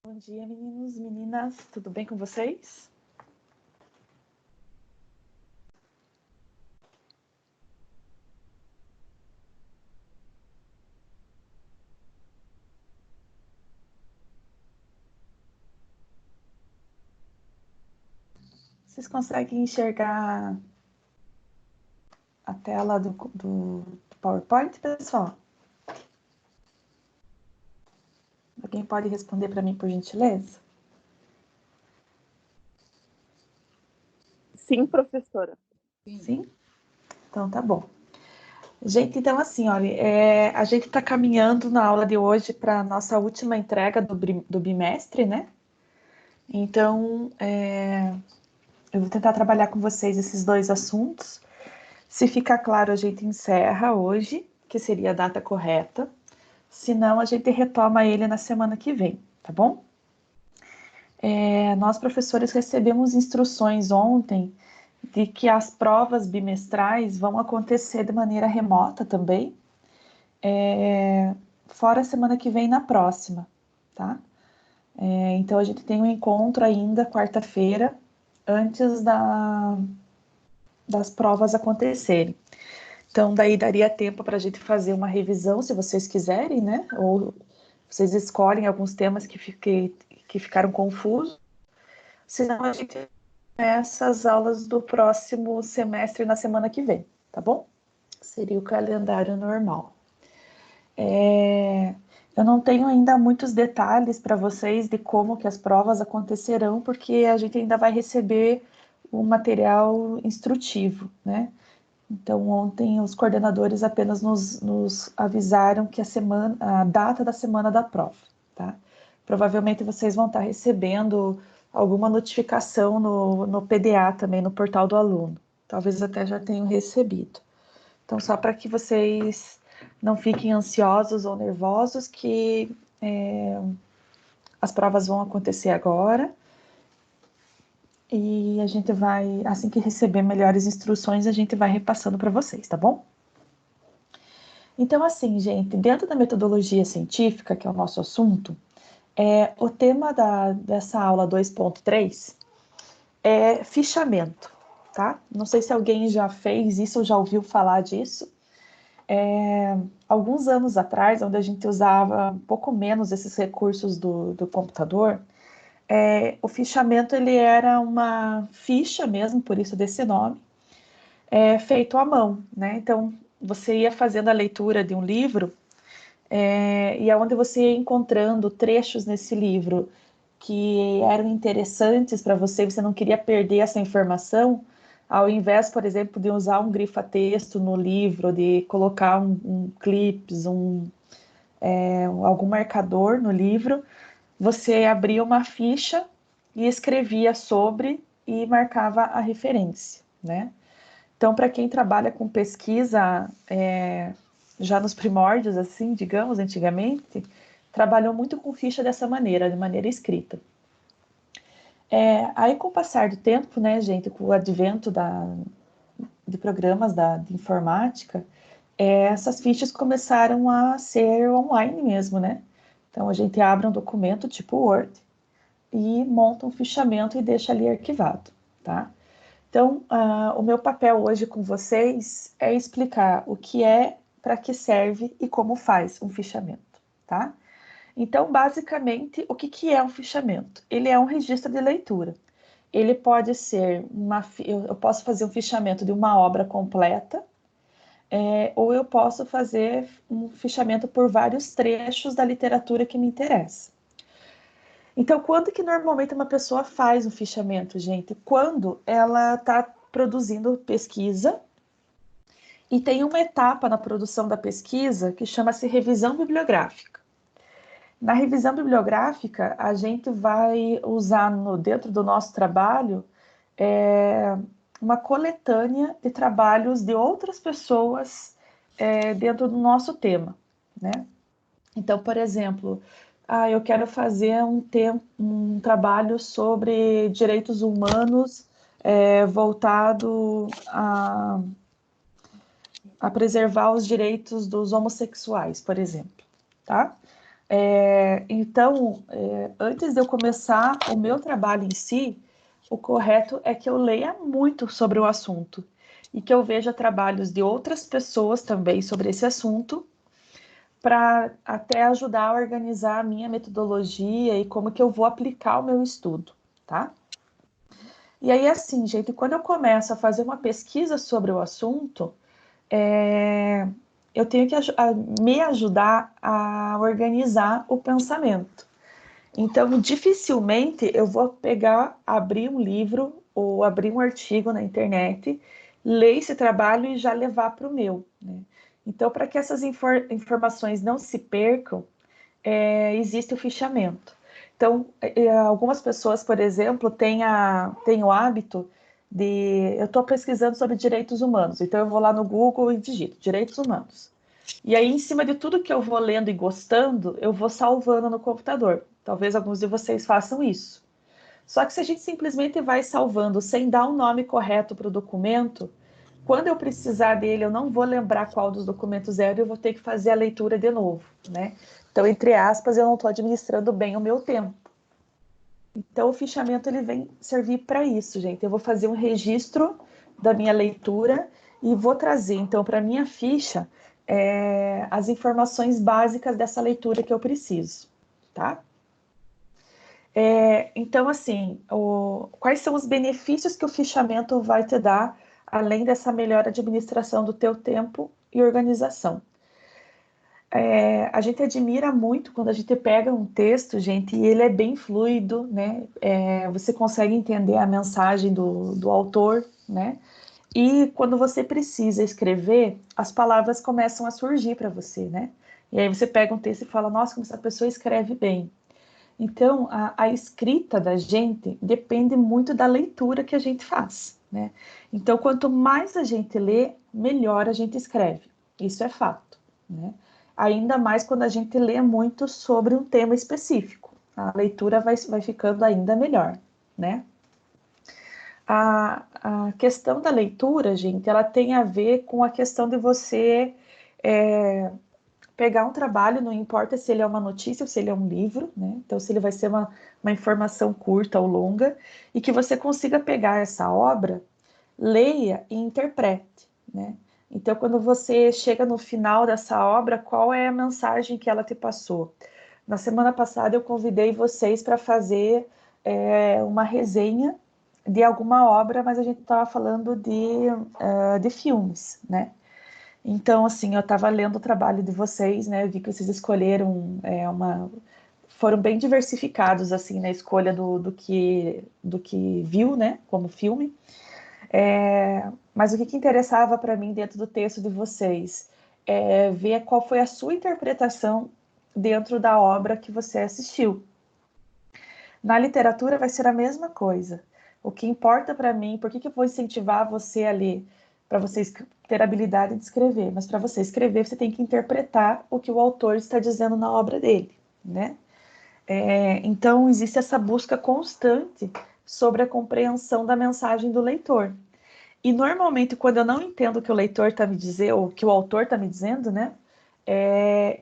Bom dia, meninos, meninas, tudo bem com vocês? Vocês conseguem enxergar a tela do PowerPoint, pessoal? Alguém pode responder para mim, por gentileza? Sim, professora. Sim? Então, tá bom. Gente, então assim, olha, a gente está caminhando na aula de hoje para a nossa última entrega do bimestre, né? Então, eu vou tentar trabalhar com vocês esses dois assuntos. Se ficar claro, a gente encerra hoje, que seria a data correta. Se não, a gente retoma ele na semana que vem, tá bom? Nós, professores, recebemos instruções ontem de que as provas bimestrais vão acontecer de maneira remota também, fora a semana que vem na próxima, tá? Então, a gente tem um encontro ainda quarta-feira, antes das provas acontecerem. Então, daí daria tempo para a gente fazer uma revisão, se vocês quiserem, né? Ou vocês escolhem alguns temas que ficaram confusos. Senão, a gente começa as aulas do próximo semestre na semana que vem, tá bom? Seria o calendário normal. Eu não tenho ainda muitos detalhes para vocês de como que as provas acontecerão, porque a gente ainda vai receber o material instrutivo, né? Então, ontem os coordenadores apenas nos avisaram que a data da semana da prova, tá? Provavelmente vocês vão estar recebendo alguma notificação no PDA também, no portal do aluno. Talvez até já tenham recebido. Então, só para que vocês não fiquem ansiosos ou nervosos, que as provas vão acontecer agora. E a gente vai, assim que receber melhores instruções, a gente vai repassando para vocês, tá bom? Então, assim, gente, dentro da metodologia científica, que é o nosso assunto, o tema dessa aula 2.3 é fichamento, tá? Não sei se alguém já fez isso ou já ouviu falar disso. Alguns anos atrás, onde a gente usava um pouco menos esses recursos do computador, o fichamento ele era uma ficha mesmo, por isso desse nome, feito à mão, né? Então, você ia fazendo a leitura de um livro e é onde você ia encontrando trechos nesse livro que eram interessantes para você, você não queria perder essa informação, ao invés, por exemplo, de usar um grifa-texto no livro, de colocar um clips, algum marcador no livro, você abria uma ficha e escrevia sobre e marcava a referência, né? Então, para quem trabalha com pesquisa, já nos primórdios, assim, digamos, antigamente, trabalhou muito com ficha dessa maneira, de maneira escrita. Aí, com o passar do tempo, né, gente, com o advento de programas de informática, essas fichas começaram a ser online mesmo, né? Então, a gente abre um documento tipo Word e monta um fichamento e deixa ali arquivado, tá? Então, o meu papel hoje com vocês é explicar o que é, para que serve e como faz um fichamento, tá? Então, basicamente, o que é um fichamento? Ele é um registro de leitura. Ele pode ser eu posso fazer um fichamento de uma obra completa, ou eu posso fazer um fichamento por vários trechos da literatura que me interessa. Então, quando que normalmente uma pessoa faz um fichamento, gente? Quando ela está produzindo pesquisa e tem uma etapa na produção da pesquisa que chama-se revisão bibliográfica. Na revisão bibliográfica, a gente vai usar dentro do nosso trabalho uma coletânea de trabalhos de outras pessoas dentro do nosso tema, né? Então, por exemplo, eu quero fazer um trabalho sobre direitos humanos voltado a preservar os direitos dos homossexuais, por exemplo, tá? Então, antes de eu começar o meu trabalho em si, o correto é que eu leia muito sobre o assunto e que eu veja trabalhos de outras pessoas também sobre esse assunto, para até ajudar a organizar a minha metodologia e como que eu vou aplicar o meu estudo, tá? E aí, assim, gente, quando eu começo a fazer uma pesquisa sobre o assunto, eu tenho que me ajudar a organizar o pensamento. Então, dificilmente eu vou pegar, abrir um livro ou abrir um artigo na internet, ler esse trabalho e já levar para o meu, né? Então, para que essas informações não se percam, existe o fichamento. Então, algumas pessoas, por exemplo, têm o hábito de... Eu estou pesquisando sobre direitos humanos, então eu vou lá no Google e digito direitos humanos. E aí, em cima de tudo que eu vou lendo e gostando, eu vou salvando no computador. Talvez alguns de vocês façam isso. Só que se a gente simplesmente vai salvando sem dar um nome correto para o documento, quando eu precisar dele, eu não vou lembrar qual dos documentos era e eu vou ter que fazer a leitura de novo, né? Então, entre aspas, eu não estou administrando bem o meu tempo. Então, o fichamento ele vem servir para isso, gente. Eu vou fazer um registro da minha leitura e vou trazer, então, para minha ficha as informações básicas dessa leitura que eu preciso, tá? Então, assim, quais são os benefícios que o fichamento vai te dar, além dessa melhor administração do teu tempo e organização? A gente admira muito quando a gente pega um texto, gente, e ele é bem fluido, né? Você consegue entender a mensagem do autor, né? E quando você precisa escrever, as palavras começam a surgir para você, né? E aí você pega um texto e fala, nossa, como essa pessoa escreve bem. Então, a escrita da gente depende muito da leitura que a gente faz, né? Então, quanto mais a gente lê, melhor a gente escreve. Isso é fato, né? Ainda mais quando a gente lê muito sobre um tema específico. A leitura vai ficando ainda melhor, né? A questão da leitura, gente, ela tem a ver com a questão de você pegar um trabalho, não importa se ele é uma notícia ou se ele é um livro, né? Então, se ele vai ser uma informação curta ou longa, e que você consiga pegar essa obra, leia e interprete, né? Então, quando você chega no final dessa obra, qual é a mensagem que ela te passou? Na semana passada, eu convidei vocês para fazer uma resenha de alguma obra, mas a gente estava falando de filmes, né? Então, assim, eu estava lendo o trabalho de vocês, né? Eu vi que vocês escolheram foram bem diversificados, assim, na escolha do que viu, né? Como filme. Mas o que interessava para mim dentro do texto de vocês é ver qual foi a sua interpretação dentro da obra que você assistiu. Na literatura vai ser a mesma coisa. O que importa para mim, por que eu vou incentivar você a ler? Para você ter a habilidade de escrever, mas para você escrever, você tem que interpretar o que o autor está dizendo na obra dele, né? Então, existe essa busca constante sobre a compreensão da mensagem do leitor. E, normalmente, quando eu não entendo o que o leitor está me dizendo, ou o que o autor está me dizendo, né?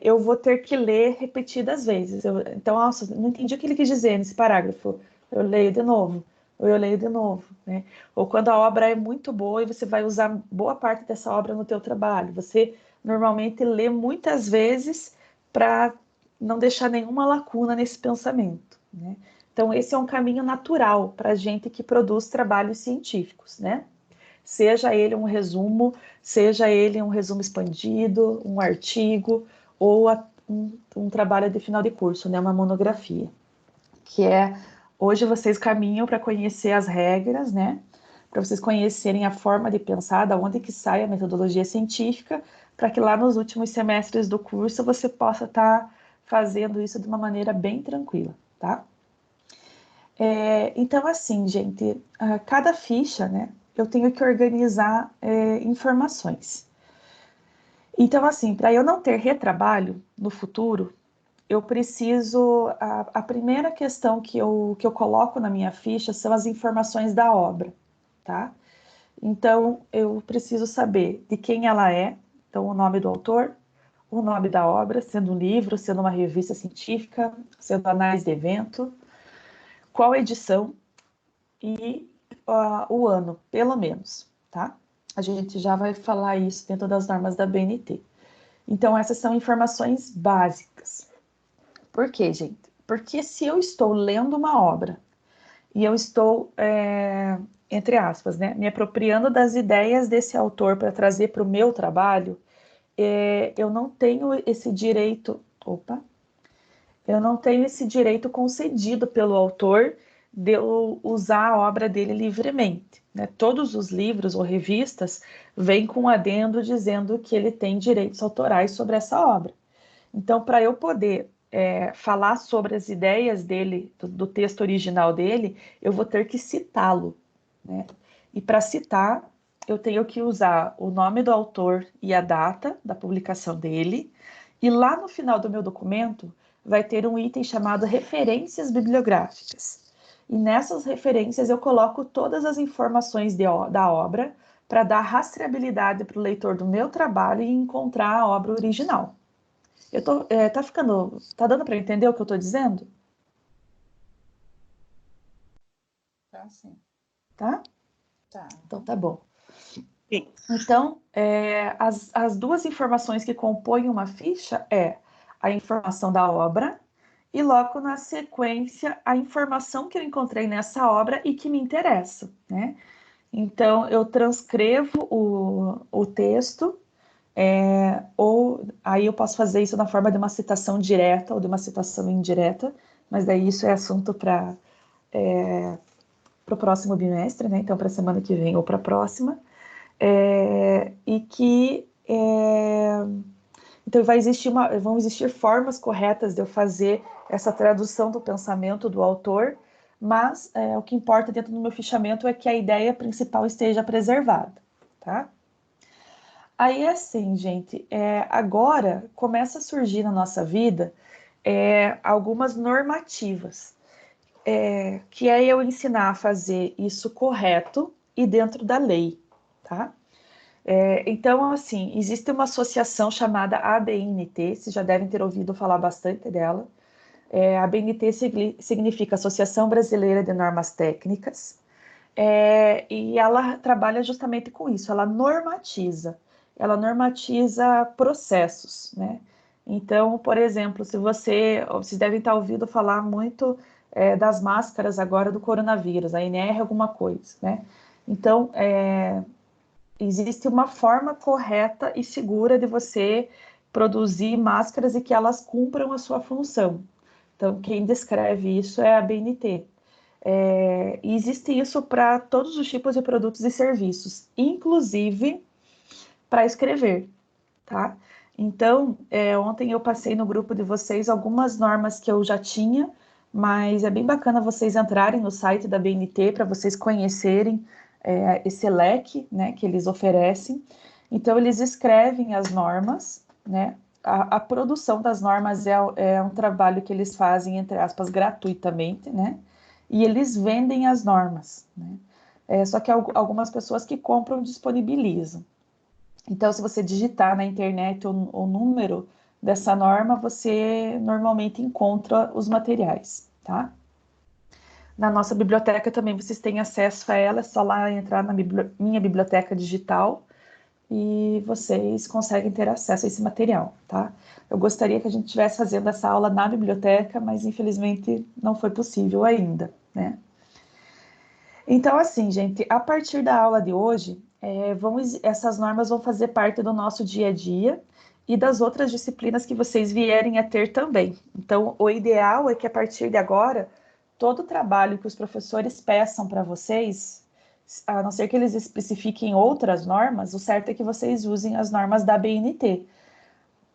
Eu vou ter que ler repetidas vezes. Então, nossa, não entendi o que ele quis dizer nesse parágrafo. Eu leio de novo, ou eu leio de novo, né? Ou quando a obra é muito boa e você vai usar boa parte dessa obra no teu trabalho. Você normalmente lê muitas vezes para não deixar nenhuma lacuna nesse pensamento, né? Então, esse é um caminho natural para a gente que produz trabalhos científicos, né? Seja ele um resumo, seja ele um resumo expandido, um artigo ou um trabalho de final de curso, né, uma monografia, que hoje vocês caminham para conhecer as regras, né, para vocês conhecerem a forma de pensar, da onde que sai a metodologia científica, para que lá nos últimos semestres do curso você possa estar fazendo isso de uma maneira bem tranquila, tá? Então, assim, gente, cada ficha, né, eu tenho que organizar informações. Então, assim, para eu não ter retrabalho no futuro, eu preciso. A primeira questão que eu coloco na minha ficha são as informações da obra, tá? Então, eu preciso saber de quem ela é, então, o nome do autor, o nome da obra, sendo um livro, sendo uma revista científica, sendo análise de evento, qual edição e o ano, pelo menos, tá? A gente já vai falar isso dentro das normas da BNT. Então, essas são informações básicas. Por quê, gente? Porque se eu estou lendo uma obra e eu estou, entre aspas, né, me apropriando das ideias desse autor para trazer para o meu trabalho, eu não tenho esse direito, eu não tenho esse direito concedido pelo autor de eu usar a obra dele livremente, né? Todos os livros ou revistas vêm com um adendo dizendo que ele tem direitos autorais sobre essa obra. Então, para eu poder falar sobre as ideias dele, do texto original dele, eu vou ter que citá-lo, né? E para citar, eu tenho que usar o nome do autor e a data da publicação dele, e lá no final do meu documento vai ter um item chamado referências bibliográficas. E nessas referências eu coloco todas as informações da obra para dar rastreabilidade para o leitor do meu trabalho e encontrar a obra original. Tá dando para entender o que eu estou dizendo? Tá, sim. Tá? Tá. Então tá bom. Sim. Então, as duas informações que compõem uma ficha é a informação da obra e logo na sequência a informação que eu encontrei nessa obra e que me interessa, né? Então, eu transcrevo o texto, ou aí eu posso fazer isso na forma de uma citação direta ou de uma citação indireta, mas daí isso é assunto para o próximo bimestre, né? Então, para a semana que vem ou para a próxima. E que então vão existir formas corretas de eu fazer essa tradução do pensamento do autor, mas o que importa dentro do meu fichamento é que a ideia principal esteja preservada, tá? Aí assim, gente, agora começa a surgir na nossa vida algumas normativas, que é eu ensinar a fazer isso correto e dentro da lei, tá? Então, assim, existe uma associação chamada ABNT, vocês já devem ter ouvido falar bastante dela. A ABNT significa Associação Brasileira de Normas Técnicas, e ela trabalha justamente com isso, ela normatiza processos, né? Então, por exemplo, vocês devem estar ouvindo falar muito das máscaras agora do coronavírus, a NR alguma coisa, né? Então, existe uma forma correta e segura de você produzir máscaras e que elas cumpram a sua função. Então, quem descreve isso é a BNT. E existe isso para todos os tipos de produtos e serviços, inclusive para escrever, tá? Então, ontem eu passei no grupo de vocês algumas normas que eu já tinha, mas é bem bacana vocês entrarem no site da BNT para vocês conhecerem esse leque, né, que eles oferecem. Então, eles escrevem as normas, né? A produção das normas é um trabalho que eles fazem, entre aspas, gratuitamente, né? E eles vendem as normas, né? Só que algumas pessoas que compram disponibilizam. Então, se você digitar na internet o número dessa norma, você normalmente encontra os materiais, tá? Na nossa biblioteca também vocês têm acesso a ela, é só lá entrar na minha biblioteca digital e vocês conseguem ter acesso a esse material, tá? Eu gostaria que a gente estivesse fazendo essa aula na biblioteca, mas infelizmente não foi possível ainda, né? Então, assim, gente, a partir da aula de hoje, essas normas vão fazer parte do nosso dia a dia e das outras disciplinas que vocês vierem a ter também. Então, o ideal é que a partir de agora, todo o trabalho que os professores peçam para vocês, a não ser que eles especifiquem outras normas, o certo é que vocês usem as normas da BNT,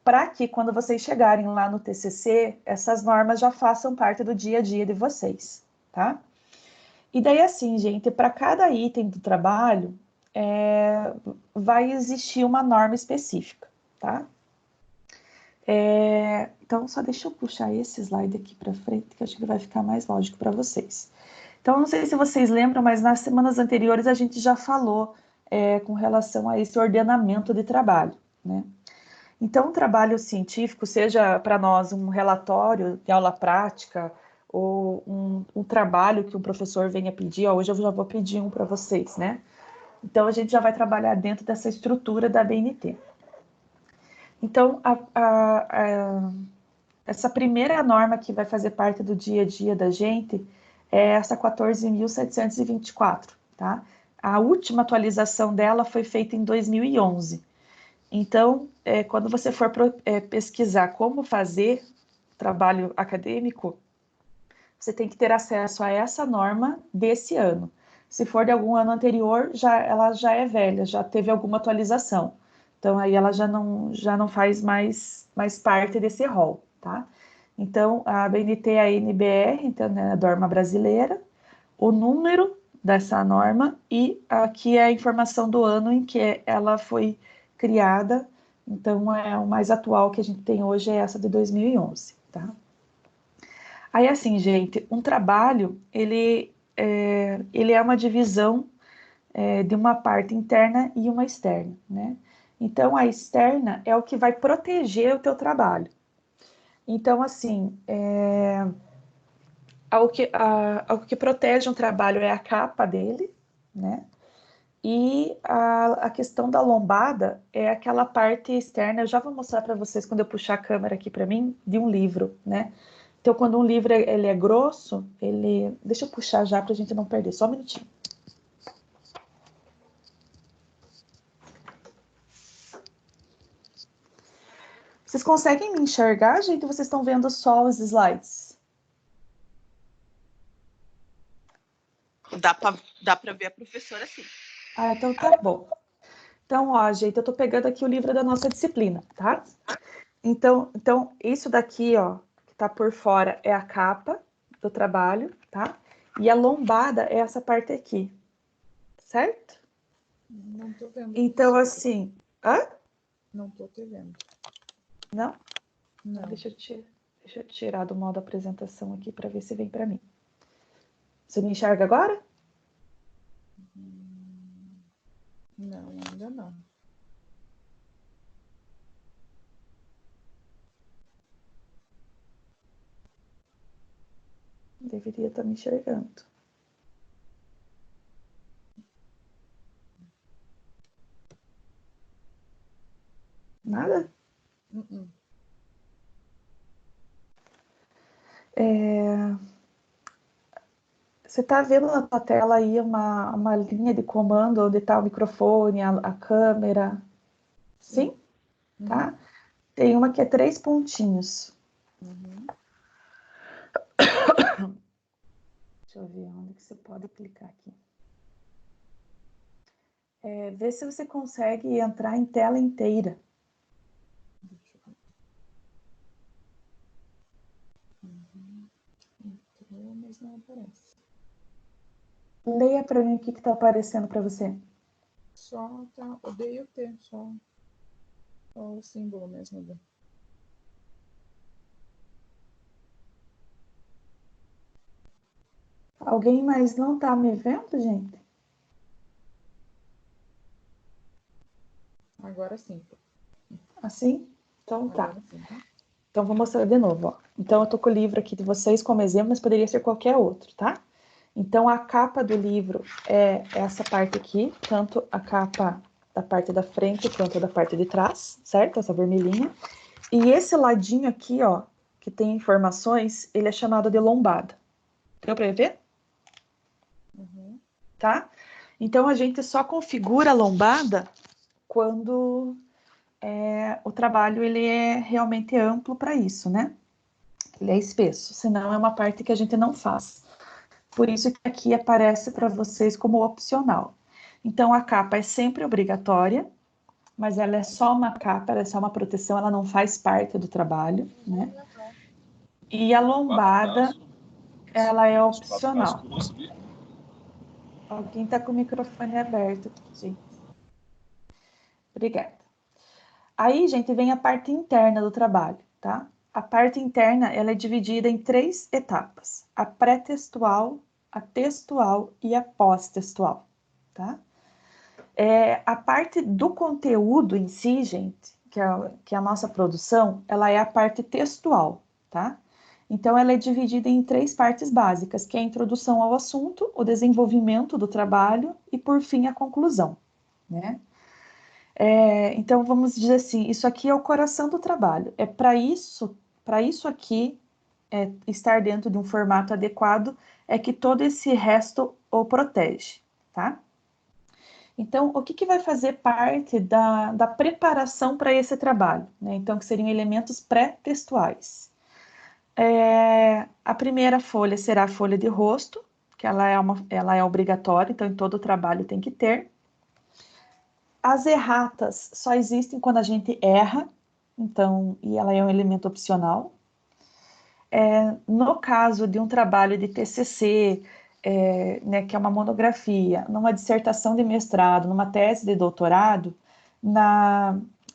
para que quando vocês chegarem lá no TCC, essas normas já façam parte do dia a dia de vocês, tá? E daí, assim, gente, para cada item do trabalho, vai existir uma norma específica, tá? Então, só deixa eu puxar esse slide aqui para frente, que acho que vai ficar mais lógico para vocês. Então, não sei se vocês lembram, mas nas semanas anteriores a gente já falou com relação a esse ordenamento de trabalho, né? Então, um trabalho científico, seja para nós um relatório de aula prática, ou um trabalho que um professor venha pedir, ó, hoje eu já vou pedir um para vocês, né? Então, a gente já vai trabalhar dentro dessa estrutura da BNT. Então, essa primeira norma que vai fazer parte do dia a dia da gente é essa 14.724, tá? A última atualização dela foi feita em 2011. Então, quando você for pesquisar como fazer trabalho acadêmico, você tem que ter acesso a essa norma desse ano. Se for de algum ano anterior, ela já é velha, já teve alguma atualização. Então, aí ela já não faz mais parte desse rol, tá? Então, a BNT é a NBR, então, né, a norma brasileira, o número dessa norma e aqui é a informação do ano em que ela foi criada. Então, o mais atual que a gente tem hoje é essa de 2011, tá? Aí, assim, gente, um trabalho, ele é uma divisão de uma parte interna e uma externa, né? Então, a externa é o que vai proteger o teu trabalho. Então, assim, o que protege um trabalho é a capa dele, né? E a questão da lombada é aquela parte externa. Eu já vou mostrar para vocês quando eu puxar a câmera aqui para mim, de um livro, né? Então, quando um livro ele é grosso, deixa eu puxar já para a gente não perder, só um minutinho. Vocês conseguem me enxergar, gente? Ou vocês estão vendo só os slides? Dá para ver a professora sim. Ah, então tá bom. Então, ó, gente, eu tô pegando aqui o livro da nossa disciplina, tá? Então isso daqui, ó, que tá por fora é a capa do trabalho, tá? E a lombada é essa parte aqui, certo? Não tô vendo. Então, assim... Hã? Não tô te vendo. Não? Não. Deixa eu tirar do modo apresentação aqui para ver se vem para mim. Você me enxerga agora? Não, ainda não. Deveria estar me enxergando. Nada? Você está vendo na tua tela aí uma linha de comando onde está o microfone, a câmera? Sim? Tá? Tem uma que é 3 pontinhos. Deixa eu ver onde que você pode clicar aqui. Vê se você consegue entrar em tela inteira. Entrou, mas não aparece. Leia para mim o que está aparecendo para você. Só tá. Odeio ter, só o símbolo mesmo. Alguém mais não está me vendo, gente? Agora sim. Assim? Então tá. Agora sim, tá? Então vou mostrar de novo, ó. Então eu tô com o livro aqui de vocês como exemplo, mas poderia ser qualquer outro, tá? Então a capa do livro é essa parte aqui, tanto a capa da parte da frente quanto da parte de trás, certo? Essa vermelhinha. E esse ladinho aqui, ó, que tem informações, ele é chamado de lombada. Deu para ver? Tá? Então a gente só configura a lombada quando o trabalho ele é realmente amplo para isso, né? Ele é espesso, senão é uma parte que a gente não faz. Por isso que aqui aparece para vocês como opcional. Então, a capa é sempre obrigatória, mas ela é só uma capa, ela é só uma proteção, ela não faz parte do trabalho, né? E a lombada, ela é opcional. Alguém está com o microfone aberto, gente. Obrigada. Aí, gente, vem a parte interna do trabalho, tá? A parte interna, ela é dividida em 3 etapas. A pré-textual, a textual e a pós-textual, tá? A parte do conteúdo em si, gente, que a nossa produção, ela é a parte textual, tá? Então, ela é dividida em 3 partes básicas, que é a introdução ao assunto, o desenvolvimento do trabalho e, por fim, a conclusão, né? Então, vamos dizer assim, isso aqui é o coração do trabalho. É para isso aqui, estar dentro de um formato adequado, é que todo esse resto o protege, tá? Então, o que vai fazer parte da preparação para esse trabalho, né? Então, que seriam elementos pré-textuais. A primeira folha será a folha de rosto, que ela é obrigatória, então em todo trabalho tem que ter. As erratas só existem quando a gente erra, então, e ela é um elemento opcional. No caso de um trabalho de TCC, né, que é uma monografia, numa dissertação de mestrado, numa tese de doutorado,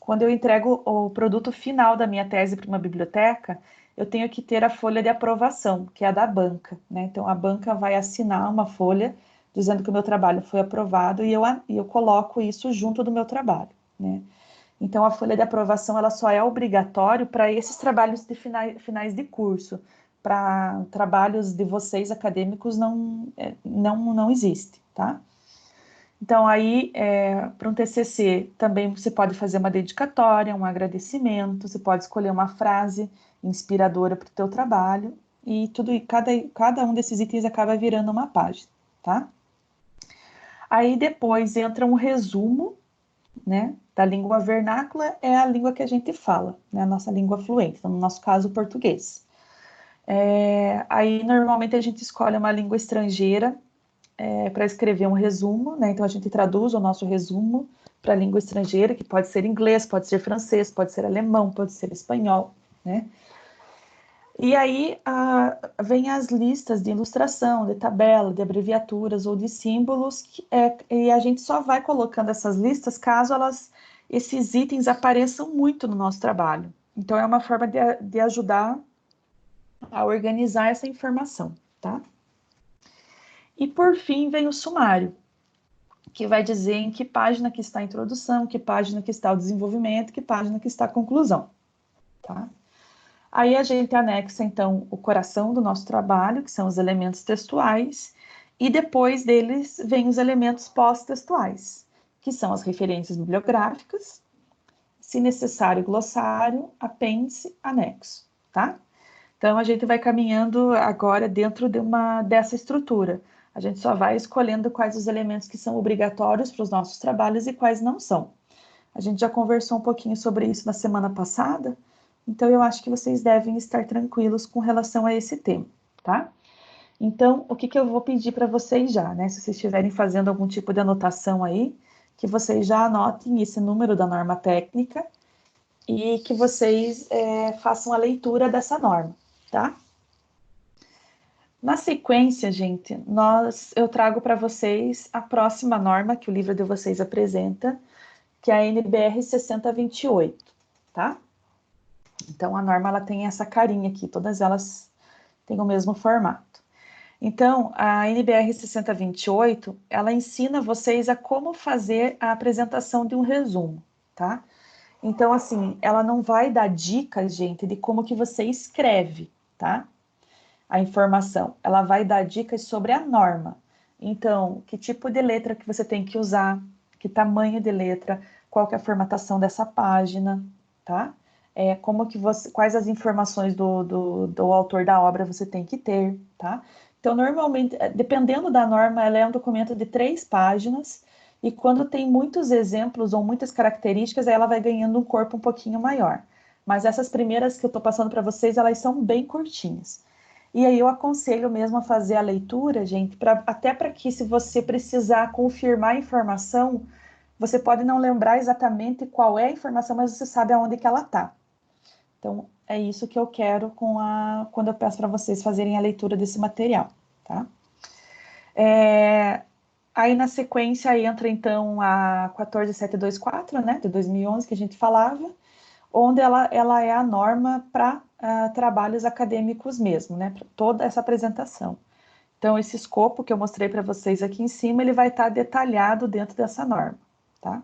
quando eu entrego o produto final da minha tese para uma biblioteca, eu tenho que ter a folha de aprovação, que é a da banca, né? Então, a banca vai assinar uma folha dizendo que o meu trabalho foi aprovado e eu coloco isso junto do meu trabalho, né? Então, a folha de aprovação ela só é obrigatória para esses trabalhos de finais de curso. Para trabalhos de vocês acadêmicos não existe, tá? Então, aí, para um TCC, também você pode fazer uma dedicatória, um agradecimento, você pode escolher uma frase inspiradora para o teu trabalho, e cada um desses itens acaba virando uma página, tá? Aí, depois, entra um resumo, né, da língua vernácula, é a língua que a gente fala, né, a nossa língua fluente, então, no nosso caso, o português. Aí, normalmente, a gente escolhe uma língua estrangeira para escrever um resumo, né, então a gente traduz o nosso resumo para a língua estrangeira, que pode ser inglês, pode ser francês, pode ser alemão, pode ser espanhol, né. E aí vem as listas de ilustração, de tabela, de abreviaturas ou de símbolos, e a gente só vai colocando essas listas caso esses itens apareçam muito no nosso trabalho. Então, é uma forma de ajudar a organizar essa informação, tá? E, por fim, vem o sumário, que vai dizer em que página que está a introdução, que página que está o desenvolvimento, que página que está a conclusão, tá? Aí a gente anexa, então, o coração do nosso trabalho, que são os elementos textuais, e depois deles vem os elementos pós-textuais, que são as referências bibliográficas, se necessário, glossário, apêndice, anexo, tá? Então, a gente vai caminhando agora dentro dessa estrutura. A gente só vai escolhendo quais os elementos que são obrigatórios para os nossos trabalhos e quais não são. A gente já conversou um pouquinho sobre isso na semana passada, então eu acho que vocês devem estar tranquilos com relação a esse tema, tá? Então, o que eu vou pedir para vocês já, né? Se vocês estiverem fazendo algum tipo de anotação aí, que vocês já anotem esse número da norma técnica e que vocês façam a leitura dessa norma, tá? Na sequência, gente, eu trago para vocês a próxima norma que o livro de vocês apresenta, que é a NBR 6028, tá? Então, a norma ela tem essa carinha aqui, todas elas têm o mesmo formato. Então, a NBR 6028, ela ensina vocês a como fazer a apresentação de um resumo, tá? Então, assim, ela não vai dar dicas, gente, de como que você escreve, tá? A informação. Ela vai dar dicas sobre a norma. Então, que tipo de letra que você tem que usar, que tamanho de letra, qual que é a formatação dessa página, tá? Quais as informações do autor da obra você tem que ter, tá? Então, normalmente, dependendo da norma, ela é um documento de 3 páginas, e quando tem muitos exemplos ou muitas características, ela vai ganhando um corpo um pouquinho maior. Mas essas primeiras que eu estou passando para vocês, elas são bem curtinhas. E aí eu aconselho mesmo a fazer a leitura, gente, até para que, se você precisar confirmar a informação, você pode não lembrar exatamente qual é a informação, mas você sabe aonde que ela está. Então, é isso que eu quero quando eu peço para vocês fazerem a leitura desse material, tá? Aí, na sequência, entra, então, a 14724, né, de 2011, que a gente falava, onde ela é a norma para trabalhos acadêmicos mesmo, né, para toda essa apresentação. Então, esse escopo que eu mostrei para vocês aqui em cima, ele vai estar detalhado dentro dessa norma, tá?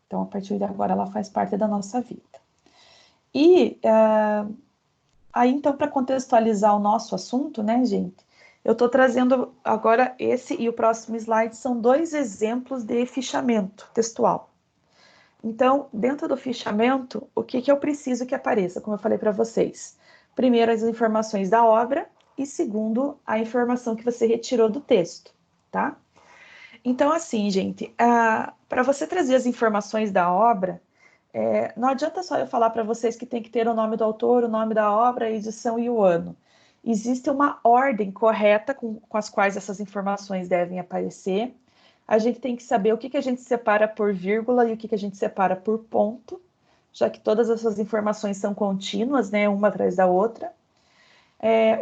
Então, a partir de agora, ela faz parte da nossa vida. E aí, então, para contextualizar o nosso assunto, né, gente, eu estou trazendo agora esse e o próximo slide são 2 exemplos de fichamento textual. Então, dentro do fichamento, o que eu preciso que apareça, como eu falei para vocês? Primeiro, as informações da obra e segundo, a informação que você retirou do texto, tá? Então, assim, gente, para você trazer as informações da obra, não adianta só eu falar para vocês que tem que ter o nome do autor, o nome da obra, a edição e o ano. Existe uma ordem correta com as quais essas informações devem aparecer. A gente tem que saber o que a gente separa por vírgula e o que a gente separa por ponto, já que todas essas informações são contínuas, né, uma atrás da outra.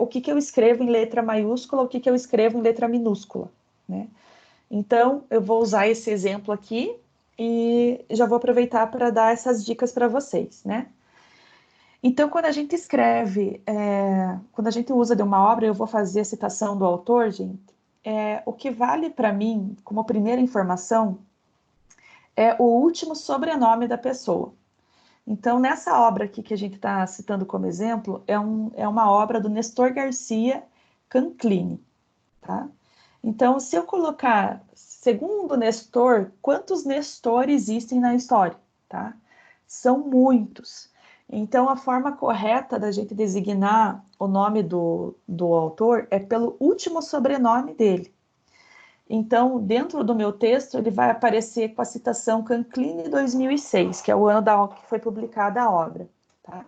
O que eu escrevo em letra maiúscula, o que eu escrevo em letra minúscula, né? Então, eu vou usar esse exemplo aqui e já vou aproveitar para dar essas dicas para vocês, né? Então, quando a gente escreve, quando a gente usa de uma obra, eu vou fazer a citação do autor, gente, o que vale para mim, como primeira informação, é o último sobrenome da pessoa. Então, nessa obra aqui que a gente está citando como exemplo, é uma obra do Nestor Garcia Canclini, tá? Então, se eu colocar, segundo Nestor, quantos Nestor existem na história, tá? São muitos. Então, a forma correta da gente designar o nome do autor é pelo último sobrenome dele. Então, dentro do meu texto, ele vai aparecer com a citação Canclini 2006, que é o ano que foi publicada a obra, tá?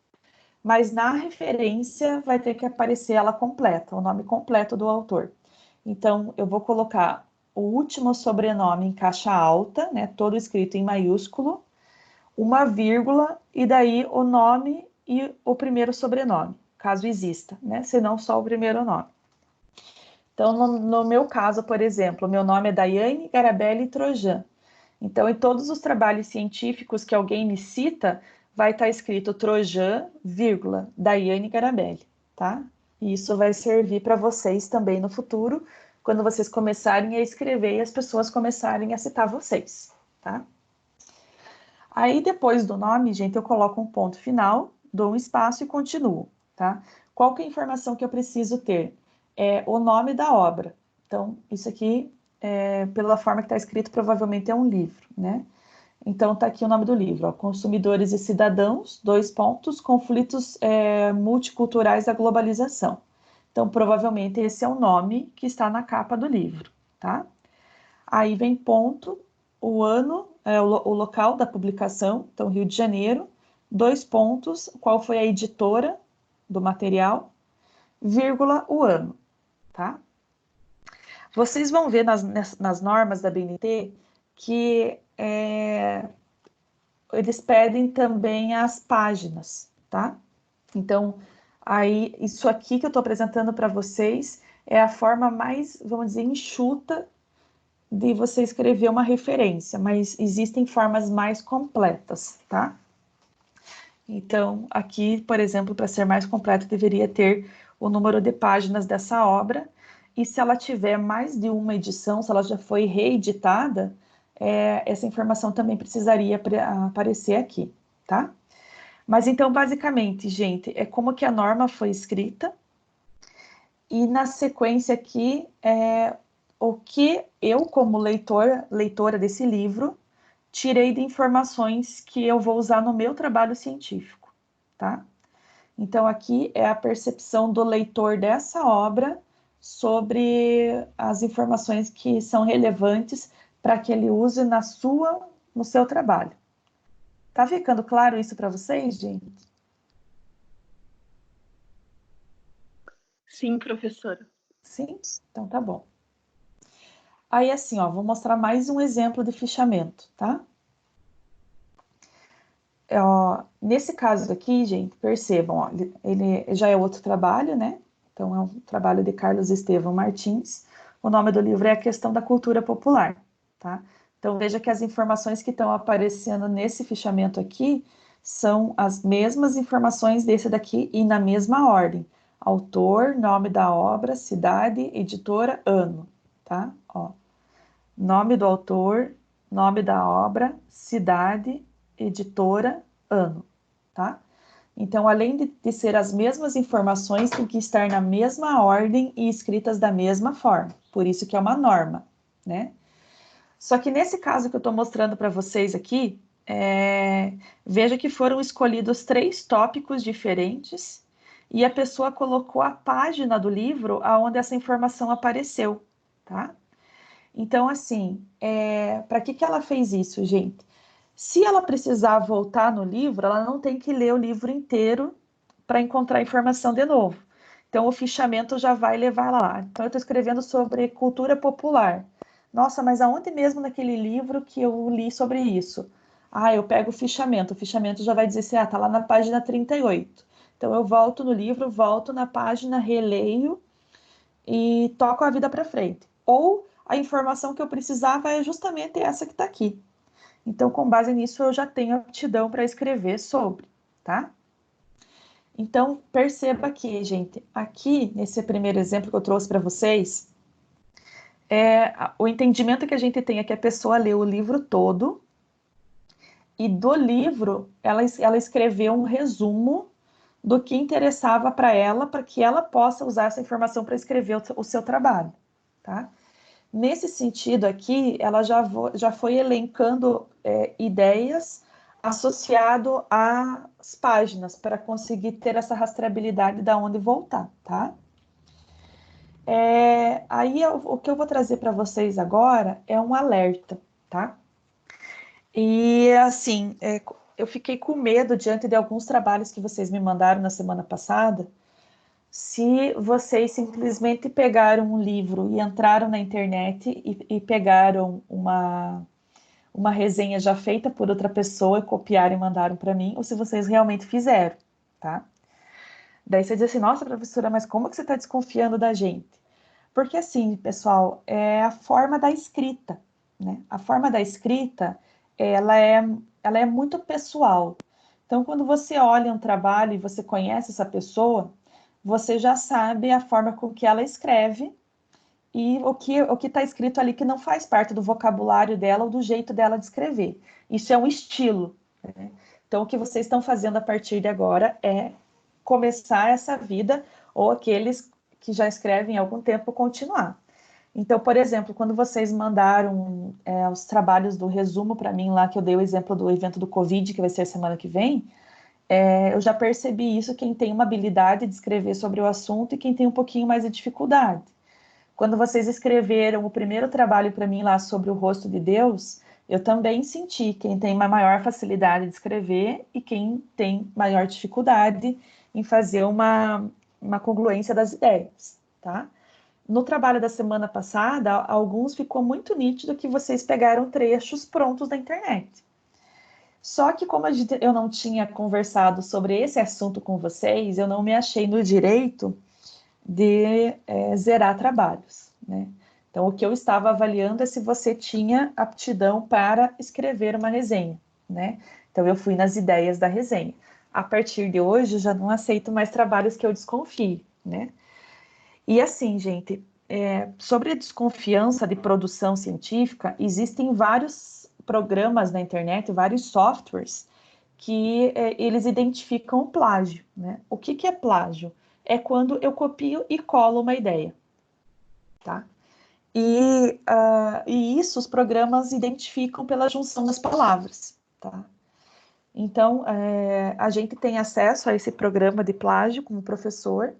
Mas na referência vai ter que aparecer ela completa, o nome completo do autor. Então, eu vou colocar o último sobrenome em caixa alta, né, todo escrito em maiúsculo, uma vírgula, e daí o nome e o primeiro sobrenome, caso exista, né, se não só o primeiro nome. Então, no meu caso, por exemplo, meu nome é Daiane Garabelli Trojan. Então, em todos os trabalhos científicos que alguém me cita, vai estar escrito Trojan, vírgula, Daiane Garabelli, tá? E isso vai servir para vocês também no futuro, quando vocês começarem a escrever e as pessoas começarem a citar vocês, tá? Aí, depois do nome, gente, eu coloco um ponto final, dou um espaço e continuo, tá? Qual que é a informação que eu preciso ter? É o nome da obra. Então, isso aqui, pela forma que está escrito, provavelmente é um livro, né? Então, está aqui o nome do livro, ó, Consumidores e Cidadãos, 2 pontos, conflitos multiculturais da globalização. Então, provavelmente esse é o nome que está na capa do livro, tá? Aí vem ponto, o ano, o local da publicação, então Rio de Janeiro, 2 pontos, qual foi a editora do material, vírgula, o ano, tá? Vocês vão ver nas normas da BNT que eles pedem também as páginas, tá? Então, aí, isso aqui que eu estou apresentando para vocês é a forma mais, vamos dizer, enxuta de você escrever uma referência, mas existem formas mais completas, tá? Então, aqui, por exemplo, para ser mais completo, deveria ter o número de páginas dessa obra, e se ela tiver mais de uma edição, se ela já foi reeditada, essa informação também precisaria aparecer aqui, tá? Mas então, basicamente, gente, é como que a norma foi escrita, e na sequência aqui, o que eu, como leitora desse livro, tirei de informações que eu vou usar no meu trabalho científico, tá? Então, aqui é a percepção do leitor dessa obra sobre as informações que são relevantes para que ele use no seu trabalho. Tá ficando claro isso para vocês, gente? Sim, professora. Sim? Então tá bom. Aí, assim, ó, vou mostrar mais um exemplo de fichamento, tá? Nesse caso aqui, gente, percebam, ó, ele já é outro trabalho, né? Então, é um trabalho de Carlos Estevão Martins. O nome do livro é A Questão da Cultura Popular, tá? Então, veja que as informações que estão aparecendo nesse fichamento aqui são as mesmas informações desse daqui e na mesma ordem. Autor, nome da obra, cidade, editora, ano, tá? Ó, nome do autor, nome da obra, cidade, editora, ano, tá? Então, além de ser as mesmas informações, tem que estar na mesma ordem e escritas da mesma forma. Por isso que é uma norma, né? Só que nesse caso que eu estou mostrando para vocês aqui, veja que foram escolhidos 3 tópicos diferentes e a pessoa colocou a página do livro aonde essa informação apareceu, tá? Então, assim, para que ela fez isso, gente? Se ela precisar voltar no livro, ela não tem que ler o livro inteiro para encontrar informação de novo. Então, o fichamento já vai levar lá. Então, eu estou escrevendo sobre cultura popular. Nossa, mas aonde mesmo naquele livro que eu li sobre isso? Ah, eu pego o fichamento já vai dizer assim, tá lá na página 38. Então, eu volto no livro, volto na página, releio e toco a vida para frente. Ou a informação que eu precisava é justamente essa que está aqui. Então, com base nisso, eu já tenho aptidão para escrever sobre, tá? Então, perceba aqui, gente, aqui nesse primeiro exemplo que eu trouxe para vocês, o entendimento que a gente tem é que a pessoa leu o livro todo e do livro ela escreveu um resumo do que interessava para que ela possa usar essa informação para escrever o seu trabalho, tá? Nesse sentido aqui, ela já foi elencando ideias associado às páginas para conseguir ter essa rastreabilidade da onde voltar, tá? Aí o que eu vou trazer para vocês agora é um alerta, tá? E assim, eu fiquei com medo diante de alguns trabalhos que vocês me mandaram na semana passada, se vocês simplesmente pegaram um livro e entraram na internet e pegaram uma resenha já feita por outra pessoa, copiaram e mandaram para mim, ou se vocês realmente fizeram, tá? Daí você diz assim, nossa, professora, mas como que você está desconfiando da gente? Porque assim, pessoal, é a forma da escrita, né? A forma da escrita, ela é muito pessoal. Então, quando você olha um trabalho e você conhece essa pessoa, você já sabe a forma com que ela escreve e o que está escrito ali que não faz parte do vocabulário dela ou do jeito dela de escrever. Isso é um estilo, né? Então, o que vocês estão fazendo a partir de agora é começar essa vida, ou aqueles que já escrevem há algum tempo continuar. Então, por exemplo, quando vocês mandaram os trabalhos do resumo para mim lá, que eu dei o exemplo do evento do Covid, que vai ser semana que vem, eu já percebi isso, quem tem uma habilidade de escrever sobre o assunto e quem tem um pouquinho mais de dificuldade. Quando vocês escreveram o primeiro trabalho para mim lá sobre o rosto de Deus, eu também senti quem tem uma maior facilidade de escrever e quem tem maior dificuldade em fazer uma congruência das ideias, tá? No trabalho da semana passada, alguns ficou muito nítido que vocês pegaram trechos prontos da internet. Só que como eu não tinha conversado sobre esse assunto com vocês, eu não me achei no direito de zerar trabalhos, né? Então, o que eu estava avaliando é se você tinha aptidão para escrever uma resenha, né? Então, eu fui nas ideias da resenha. A partir de hoje, eu já não aceito mais trabalhos que eu desconfie, né? E assim, gente, sobre a desconfiança de produção científica, existem vários programas na internet, vários softwares que eles identificam o plágio, né? O que é plágio? É quando eu copio e colo uma ideia, tá? E isso os programas identificam pela junção das palavras, tá? Então, a gente tem acesso a esse programa de plágio como professor,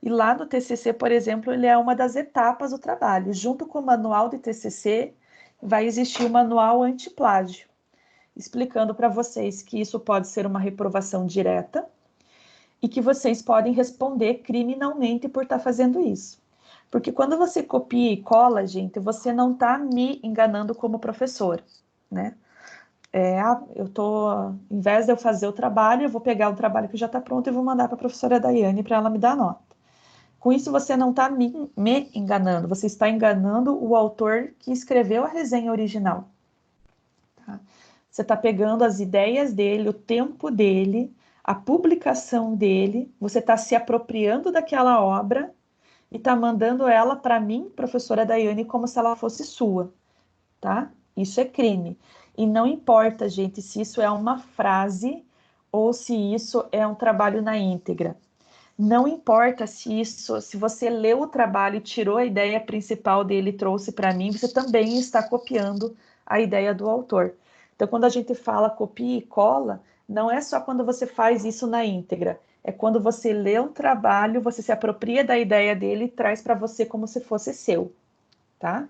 e lá no TCC, por exemplo, ele é uma das etapas do trabalho. Junto com o manual de TCC, vai existir o manual anti-plágio, explicando para vocês que isso pode ser uma reprovação direta e que vocês podem responder criminalmente por estar fazendo isso. Porque quando você copia e cola, gente, você não está me enganando como professor, né? Eu tô, em vez de eu fazer o trabalho, eu vou pegar o trabalho que já está pronto e vou mandar para a professora Daiane para ela me dar nota. Com isso, você não está me enganando, você está enganando o autor que escreveu a resenha original. Tá? Você está pegando as ideias dele, o tempo dele, a publicação dele, você está se apropriando daquela obra e está mandando ela para mim, professora Daiane, como se ela fosse sua, tá? Isso é crime. E não importa, gente, se isso é uma frase ou se isso é um trabalho na íntegra. Não importa se você leu o trabalho e tirou a ideia principal dele e trouxe para mim, você também está copiando a ideia do autor. Então, quando a gente fala copia e cola, não é só quando você faz isso na íntegra, é quando você lê um trabalho, você se apropria da ideia dele e traz para você como se fosse seu, tá?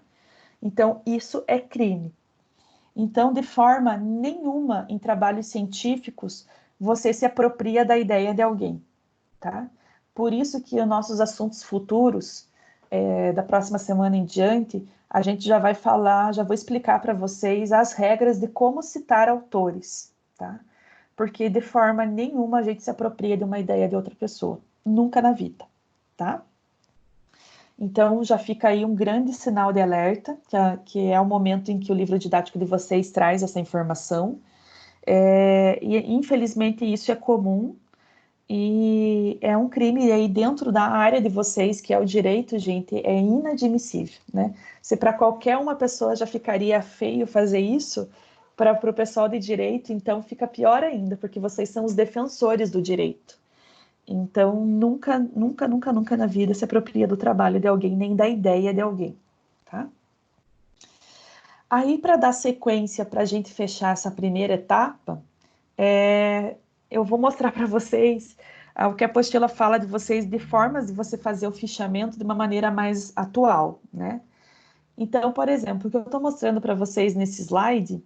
Então, isso é crime. Então, de forma nenhuma, em trabalhos científicos, você se apropria da ideia de alguém, tá? Por isso que os nossos assuntos futuros, da próxima semana em diante, a gente já vai falar, já vou explicar para vocês as regras de como citar autores, tá? Porque de forma nenhuma a gente se apropria de uma ideia de outra pessoa, nunca na vida, tá? Então, já fica aí um grande sinal de alerta, que é o momento em que o livro didático de vocês traz essa informação. E, infelizmente, isso é comum e é um crime aí dentro da área de vocês, que é o direito, gente, é inadmissível, né? Se para qualquer uma pessoa já ficaria feio fazer isso, para o pessoal de direito, então fica pior ainda, porque vocês são os defensores do direito. Então, nunca, nunca, nunca, nunca na vida se apropria do trabalho de alguém, nem da ideia de alguém, tá? Aí, para dar sequência, para a gente fechar essa primeira etapa, eu vou mostrar para vocês o que a apostila fala de vocês, de formas de você fazer o fichamento de uma maneira mais atual, né? Então, por exemplo, o que eu estou mostrando para vocês nesse slide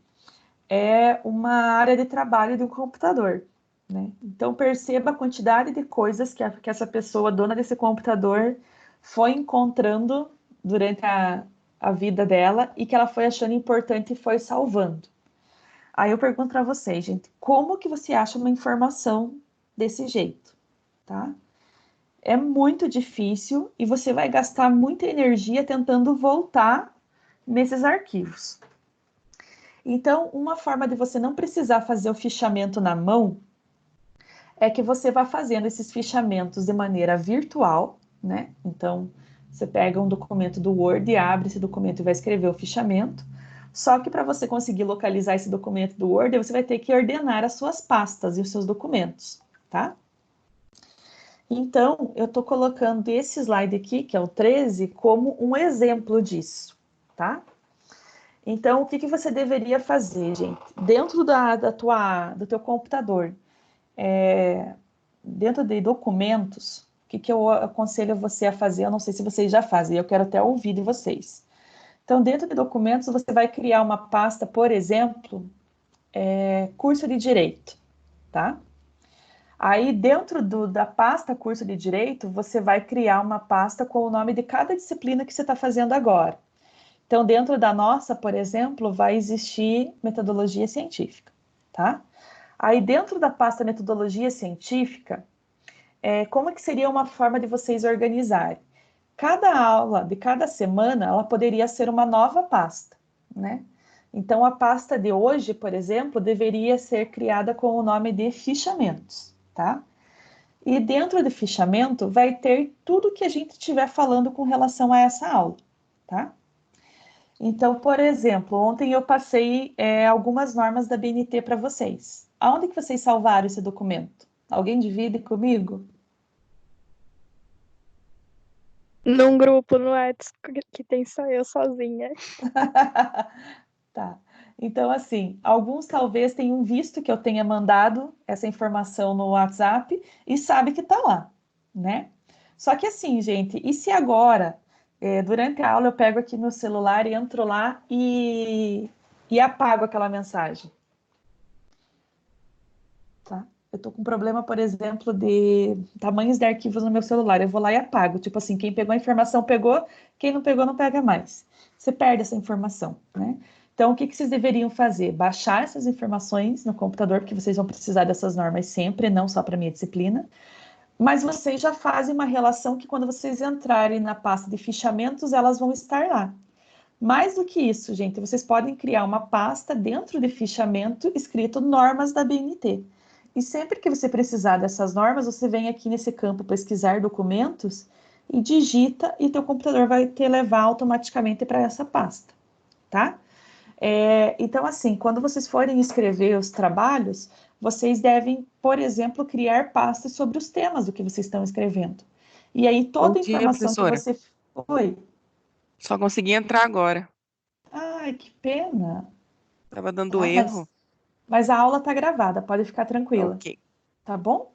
é uma área de trabalho de um computador, né? Então, perceba a quantidade de coisas que essa pessoa, dona desse computador, foi encontrando durante a vida dela e que ela foi achando importante e foi salvando. Aí eu pergunto para vocês, gente, como que você acha uma informação desse jeito, tá? É muito difícil e você vai gastar muita energia tentando voltar nesses arquivos. Então, uma forma de você não precisar fazer o fichamento na mão é que você vá fazendo esses fichamentos de maneira virtual, né? Então, você pega um documento do Word e abre esse documento e vai escrever o fichamento. Só que para você conseguir localizar esse documento do Word, você vai ter que ordenar as suas pastas e os seus documentos, tá? Então, eu estou colocando esse slide aqui, que é o 13, como um exemplo disso, tá? Então, o que você deveria fazer, gente? Dentro do teu computador, dentro de documentos, o que eu aconselho você a fazer? Eu não sei se vocês já fazem, eu quero até ouvir de vocês. Então, dentro de documentos, você vai criar uma pasta, por exemplo, curso de direito, tá? Aí, dentro da pasta curso de direito, você vai criar uma pasta com o nome de cada disciplina que você está fazendo agora. Então, dentro da nossa, por exemplo, vai existir metodologia científica, tá? Aí, dentro da pasta metodologia científica, como que seria uma forma de vocês organizarem? Cada aula de cada semana, ela poderia ser uma nova pasta, né? Então, a pasta de hoje, por exemplo, deveria ser criada com o nome de fichamentos, tá? E dentro de fichamento vai ter tudo que a gente estiver falando com relação a essa aula, tá? Então, por exemplo, ontem eu passei algumas normas da BNT para vocês. Aonde que vocês salvaram esse documento? Alguém divide comigo? Num grupo no WhatsApp que tem só eu sozinha. Tá. Então, assim, alguns talvez tenham visto que eu tenha mandado essa informação no WhatsApp e sabe que tá lá, né? Só que assim, gente, e se agora, durante a aula, eu pego aqui meu celular e entro lá e apago aquela mensagem? Tá? Eu tô com problema, por exemplo, de tamanhos de arquivos no meu celular. Eu vou lá e apago. Tipo assim, quem pegou a informação pegou, quem não pegou não pega mais. Você perde essa informação, né? Então, o que vocês deveriam fazer? Baixar essas informações no computador, porque vocês vão precisar dessas normas sempre, não só para minha disciplina. Mas vocês já fazem uma relação que quando vocês entrarem na pasta de fichamentos, elas vão estar lá. Mais do que isso, gente, vocês podem criar uma pasta dentro de fichamento escrito normas da BNT. E sempre que você precisar dessas normas, você vem aqui nesse campo pesquisar documentos e digita e teu computador vai te levar automaticamente para essa pasta, tá? Então, assim, quando vocês forem escrever os trabalhos, vocês devem, por exemplo, criar pastas sobre os temas do que vocês estão escrevendo. E aí, Bom toda a dia, informação que professora. você... Oi. Só consegui entrar agora. Ai, que pena. Tava dando Tá, erro. mas a aula está gravada, pode ficar tranquila, Ok. tá bom?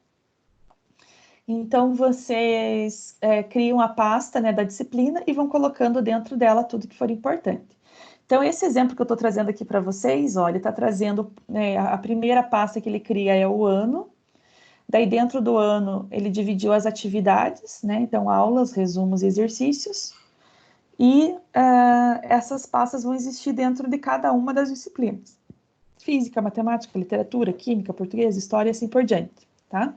Então, vocês criam a pasta, né, da disciplina e vão colocando dentro dela tudo que for importante. Então, esse exemplo que eu estou trazendo aqui para vocês, olha, ele está trazendo, né, a primeira pasta que ele cria é o ano, daí dentro do ano ele dividiu as atividades, né, então aulas, resumos e exercícios, e essas pastas vão existir dentro de cada uma das disciplinas. Física, matemática, literatura, química, português, história e assim por diante, tá?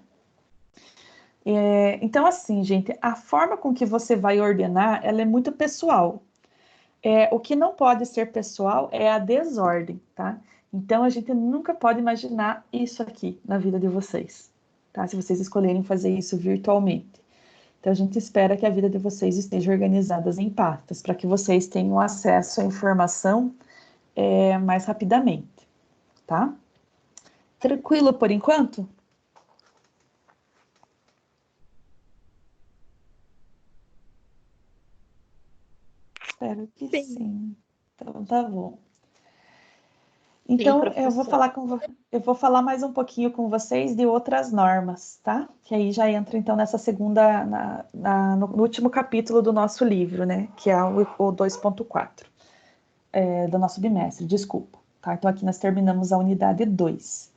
Então, assim, gente, a forma com que você vai ordenar, ela é muito pessoal. O que não pode ser pessoal é a desordem, tá? Então, a gente nunca pode imaginar isso aqui na vida de vocês, tá? Se vocês escolherem fazer isso virtualmente. Então, a gente espera que a vida de vocês esteja organizada em pastas, para que vocês tenham acesso à informação mais rapidamente, tá? Tranquilo por enquanto? Espero que Sim. sim. Então, tá bom. Sim, Então, professor. eu vou falar mais um pouquinho com vocês de outras normas, tá? Que aí já entra, então, nessa segunda, no último capítulo do nosso livro, né? Que é o 2.4, do nosso bimestre, desculpa. Tá? Então, aqui nós terminamos a unidade 2.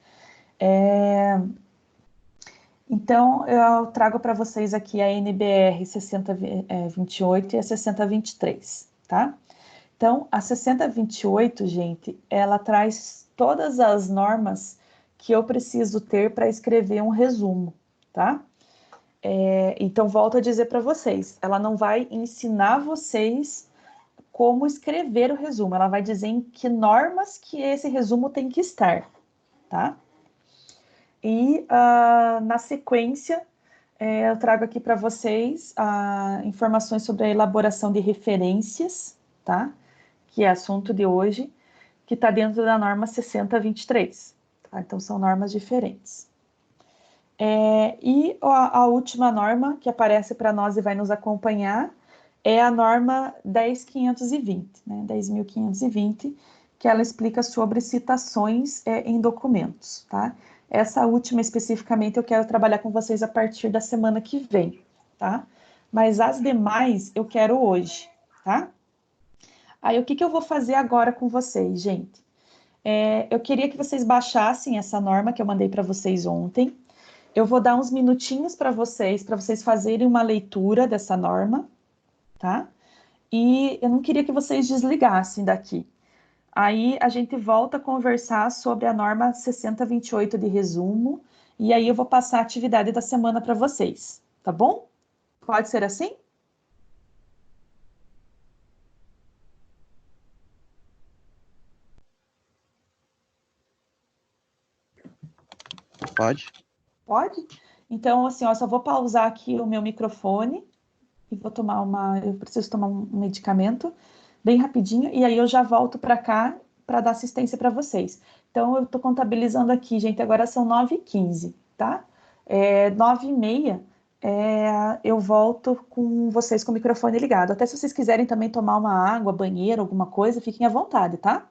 Então, eu trago para vocês aqui a NBR 6028 e a 6023, tá? Então, a 6028, gente, ela traz todas as normas que eu preciso ter para escrever um resumo, tá? Então, volto a dizer para vocês, ela não vai ensinar vocês como escrever o resumo, ela vai dizer em que normas que esse resumo tem que estar, tá? E na sequência, eu trago aqui para vocês informações sobre a elaboração de referências, tá? Que é assunto de hoje, que está dentro da norma 6023. Tá? Então, são normas diferentes. E a última norma que aparece para nós e vai nos acompanhar é a norma 10.520, né? 10.520, que ela explica sobre citações em documentos, tá? Essa última especificamente eu quero trabalhar com vocês a partir da semana que vem, tá? Mas as demais eu quero hoje, tá? Aí o que eu vou fazer agora com vocês, gente? Eu queria que vocês baixassem essa norma que eu mandei para vocês ontem. Eu vou dar uns minutinhos para vocês fazerem uma leitura dessa norma, tá? E eu não queria que vocês desligassem daqui. Aí a gente volta a conversar sobre a norma 6028 de resumo, e aí eu vou passar a atividade da semana para vocês, tá bom? Pode ser assim? Pode? Pode? Então, assim, ó, só vou pausar aqui o meu microfone e vou eu preciso tomar um medicamento bem rapidinho, e aí eu já volto para cá para dar assistência para vocês. Então, eu estou contabilizando aqui, gente, agora são 9h15, tá? 9h30, eu volto com vocês com o microfone ligado. Até se vocês quiserem também tomar uma água, banheiro, alguma coisa, fiquem à vontade, tá?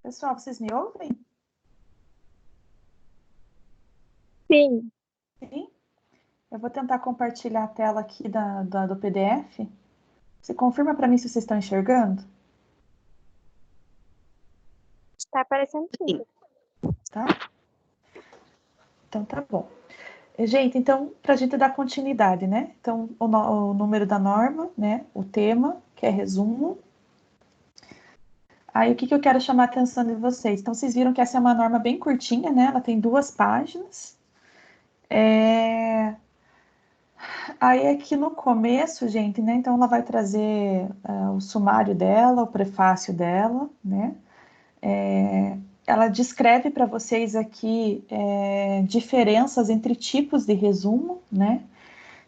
Pessoal, vocês me ouvem? Sim, Sim? Eu vou tentar compartilhar a tela aqui do PDF. Você confirma para mim se vocês estão enxergando? está aparecendo sim. Tá? Então tá bom. Gente, então, para a gente dar continuidade, né? Então, o número da norma, né? O tema, que é resumo. Aí, o que eu quero chamar a atenção de vocês? Então, vocês viram que essa é uma norma bem curtinha, né? Ela tem 2 páginas. Aí, aqui no começo, gente, né? Então, ela vai trazer o sumário dela, o prefácio dela, né? Ela descreve para vocês aqui diferenças entre tipos de resumo, né?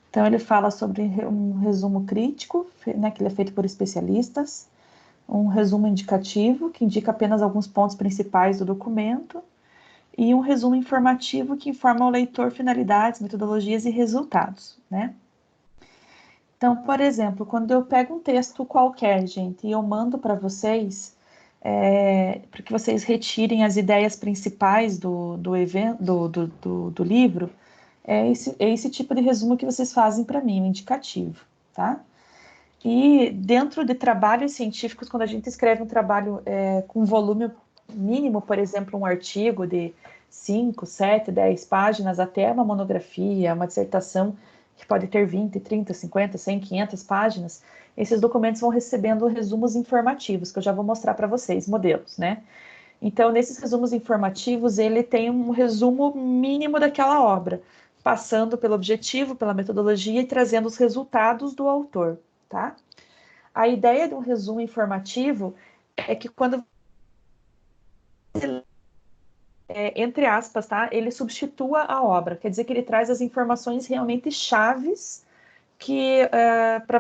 Então, ele fala sobre um resumo crítico, né, que ele é feito por especialistas, um resumo indicativo, que indica apenas alguns pontos principais do documento, e um resumo informativo, que informa ao leitor finalidades, metodologias e resultados, né? Então, por exemplo, quando eu pego um texto qualquer, gente, e eu mando para vocês, para que vocês retirem as ideias principais do evento, do livro, é esse tipo de resumo que vocês fazem para mim, o indicativo, tá? E dentro de trabalhos científicos, quando a gente escreve um trabalho com volume mínimo, por exemplo, um artigo de 5, 7, 10 páginas, até uma monografia, uma dissertação que pode ter 20, 30, 50, 100, 500 páginas, esses documentos vão recebendo resumos informativos, que eu já vou mostrar para vocês, modelos, né? Então, nesses resumos informativos, ele tem um resumo mínimo daquela obra, passando pelo objetivo, pela metodologia e trazendo os resultados do autor, tá? A ideia de um resumo informativo é que quando entre aspas, tá? Ele substitua a obra, quer dizer que ele traz as informações realmente chaves que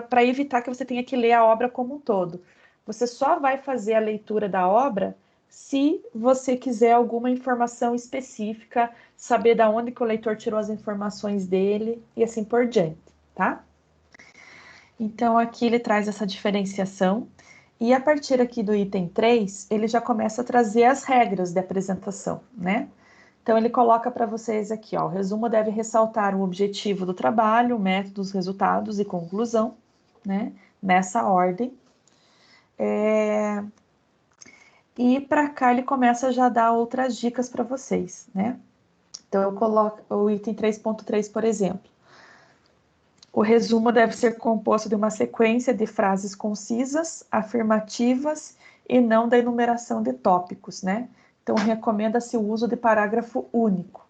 para evitar que você tenha que ler a obra como um todo. Você só vai fazer a leitura da obra se você quiser alguma informação específica, saber da onde que o leitor tirou as informações dele e assim por diante, tá? Então, aqui ele traz essa diferenciação, e a partir aqui do item 3, ele já começa a trazer as regras de apresentação, né? Então, ele coloca para vocês aqui, ó, o resumo deve ressaltar o objetivo do trabalho, métodos, resultados e conclusão, né? Nessa ordem. E para cá ele começa a já dar outras dicas para vocês, né? Então, eu coloco o item 3.3, por exemplo. O resumo deve ser composto de uma sequência de frases concisas, afirmativas e não da enumeração de tópicos, né? Então, recomenda-se o uso de parágrafo único.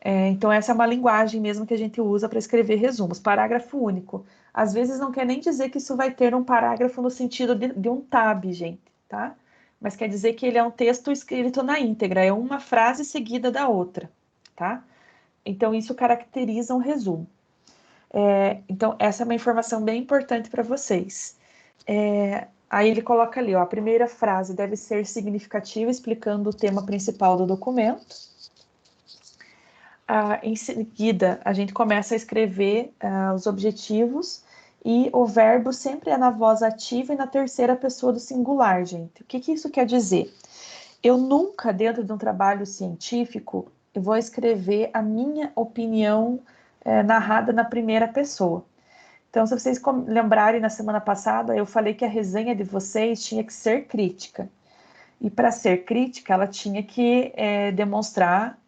Então, essa é uma linguagem mesmo que a gente usa para escrever resumos. Parágrafo único. Às vezes não quer nem dizer que isso vai ter um parágrafo no sentido de um tab, gente, tá? Mas quer dizer que ele é um texto escrito na íntegra, é uma frase seguida da outra, tá? Então, isso caracteriza um resumo. Então, essa é uma informação bem importante para vocês. Aí ele coloca ali, ó, a primeira frase deve ser significativa, explicando o tema principal do documento. Em seguida, a gente começa a escrever os objetivos, e o verbo sempre é na voz ativa e na terceira pessoa do singular, gente. O que isso quer dizer? Eu nunca, dentro de um trabalho científico, eu vou escrever a minha opinião narrada na primeira pessoa. Então, se vocês lembrarem, na semana passada, eu falei que a resenha de vocês tinha que ser crítica. E para ser crítica, ela tinha que demonstrar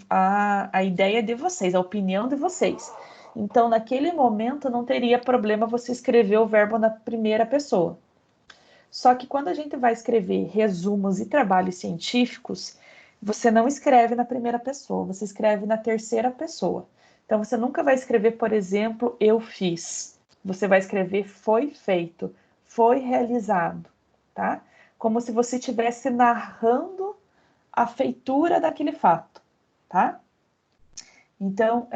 a ideia de vocês, a opinião de vocês. Então, naquele momento, não teria problema você escrever o verbo na primeira pessoa. Só que quando a gente vai escrever resumos e trabalhos científicos, você não escreve na primeira pessoa, você escreve na terceira pessoa. Então, você nunca vai escrever, por exemplo, eu fiz. Você vai escrever foi feito, foi realizado, tá? Como se você estivesse narrando a feitura daquele fato, tá? Então,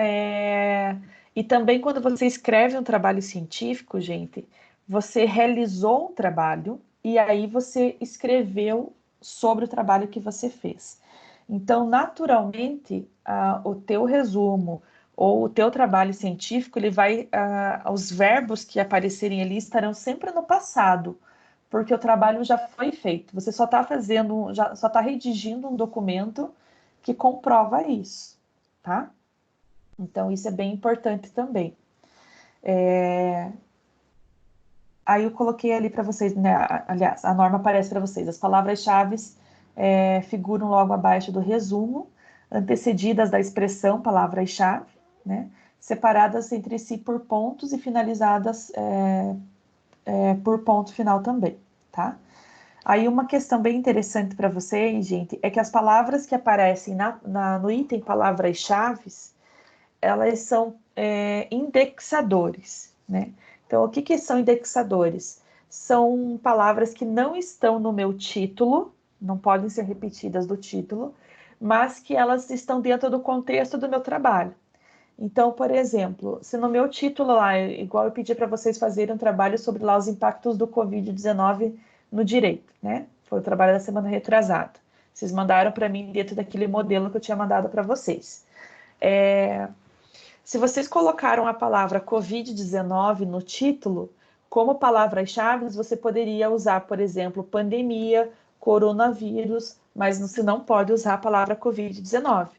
e também quando você escreve um trabalho científico, gente, você realizou um trabalho e aí você escreveu sobre o trabalho que você fez. Então, naturalmente, o teu resumo ou o teu trabalho científico, ele vai, os verbos que aparecerem ali estarão sempre no passado, porque o trabalho já foi feito. Você só está só está redigindo um documento que comprova isso, tá? Então, isso é bem importante também. Aí eu coloquei ali para vocês, né? Aliás, a norma aparece para vocês. As palavras-chave figuram logo abaixo do resumo, antecedidas da expressão palavras-chave, né? Separadas entre si por pontos e finalizadas por ponto final também, tá? Aí uma questão bem interessante para vocês, gente, é que as palavras que aparecem no item palavras-chave, elas são indexadores, né? Então, o que são indexadores? São palavras que não estão no meu título, não podem ser repetidas do título, mas que elas estão dentro do contexto do meu trabalho. Então, por exemplo, se no meu título lá, igual eu pedi para vocês fazerem um trabalho sobre lá os impactos do Covid-19 no direito, né? Foi o trabalho da semana retrasada. Vocês mandaram para mim dentro daquele modelo que eu tinha mandado para vocês. Se vocês colocaram a palavra Covid-19 no título, como palavras-chave, você poderia usar, por exemplo, pandemia, coronavírus, mas você não pode usar a palavra Covid-19,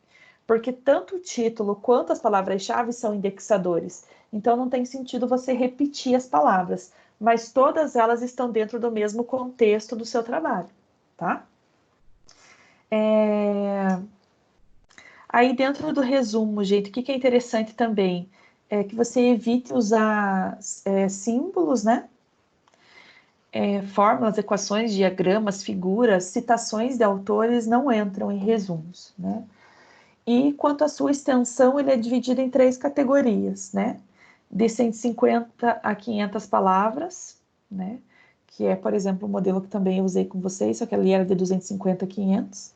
porque tanto o título quanto as palavras-chave são indexadores. Então, não tem sentido você repetir as palavras, mas todas elas estão dentro do mesmo contexto do seu trabalho, tá? Aí, dentro do resumo, gente, o que é interessante também é que você evite usar símbolos, né? Fórmulas, equações, diagramas, figuras, citações de autores não entram em resumos, né? E quanto à sua extensão, ele é dividido em 3 categorias, né? De 150 a 500 palavras, né? Que é, por exemplo, o modelo que também eu usei com vocês, só que ali era de 250 a 500.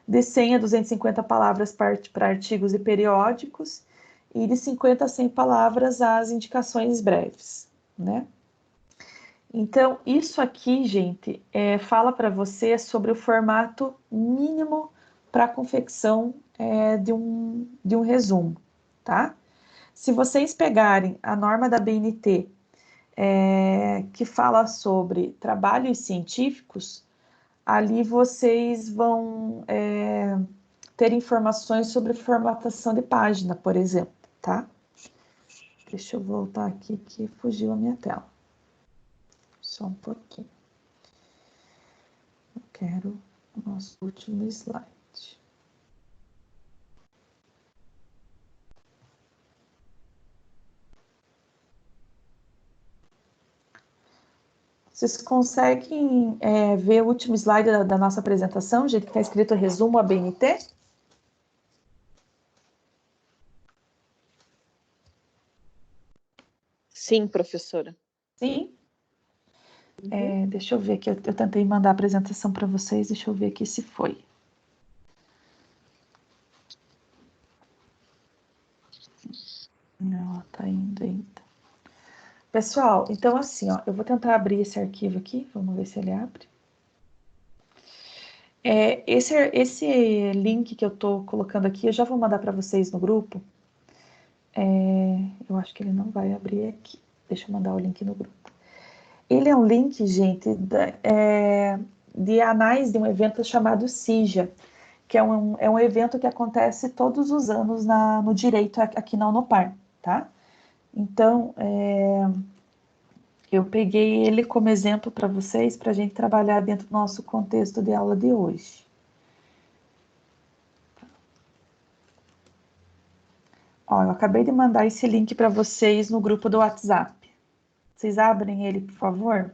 De 100 a 250 palavras para artigos e periódicos, e de 50 a 100 palavras as indicações breves, né? Então, isso aqui, gente, fala para você sobre o formato mínimo para a confecção de um resumo, tá? Se vocês pegarem a norma da BNT, que fala sobre trabalhos científicos, ali vocês vão ter informações sobre formatação de página, por exemplo, tá? Deixa eu voltar aqui que fugiu a minha tela. Só um pouquinho. Eu quero o nosso último slide. Vocês conseguem ver o último slide da nossa apresentação, gente, que está escrito resumo ABNT? Sim, professora. Sim? Deixa eu ver aqui, eu tentei mandar a apresentação para vocês, deixa eu ver aqui se foi. Não, tá indo ainda. Pessoal, então assim, ó, eu vou tentar abrir esse arquivo aqui, vamos ver se ele abre. Esse link que eu estou colocando aqui, eu já vou mandar para vocês no grupo. Eu acho que ele não vai abrir aqui. Deixa eu mandar o link no grupo. Ele é um link, gente, de anais de um evento chamado CIJA, que é um evento que acontece todos os anos no direito aqui na Unopar, tá? Então, eu peguei ele como exemplo para vocês, para a gente trabalhar dentro do nosso contexto de aula de hoje. Ó, eu acabei de mandar esse link para vocês no grupo do WhatsApp. Vocês abrem ele, por favor?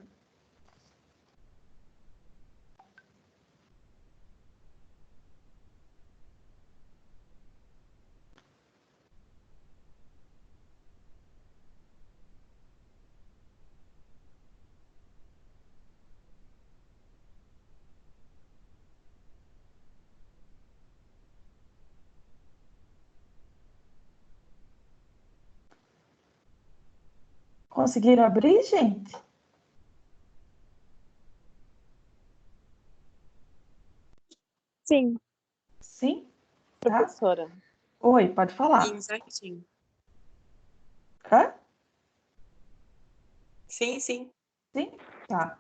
Conseguiram abrir, gente? Sim. Sim? Tá? Professora. Oi, pode falar. Sim, certinho. Hã? Sim, sim. Sim? Tá.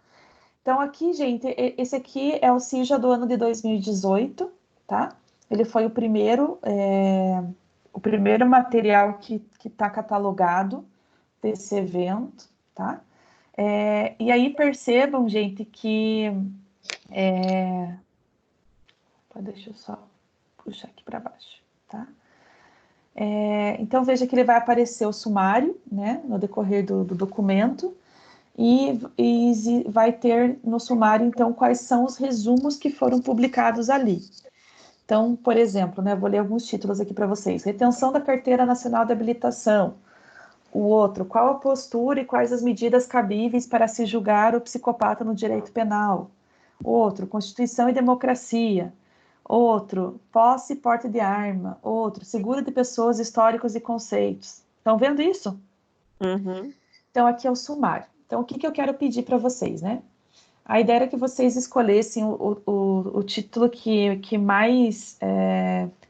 Então, aqui, gente, esse aqui é o CIJA do ano de 2018, tá? Ele foi o primeiro material que está catalogado desse evento, tá? E aí percebam, gente, que... Deixa eu só puxar aqui para baixo, tá? Então, veja que ele vai aparecer o sumário, né, no decorrer do documento, e vai ter no sumário, então, quais são os resumos que foram publicados ali. Então, por exemplo, né, vou ler alguns títulos aqui para vocês. Retenção da Carteira Nacional de Habilitação. O outro, qual a postura e quais as medidas cabíveis para se julgar o psicopata no direito penal? Outro, Constituição e Democracia. Outro, posse e porte de arma. Outro, seguro de pessoas, históricos e conceitos. Estão vendo isso? Uhum. Então, aqui é o sumário. Então, o que eu quero pedir para vocês, né? A ideia era que vocês escolhessem o título que mais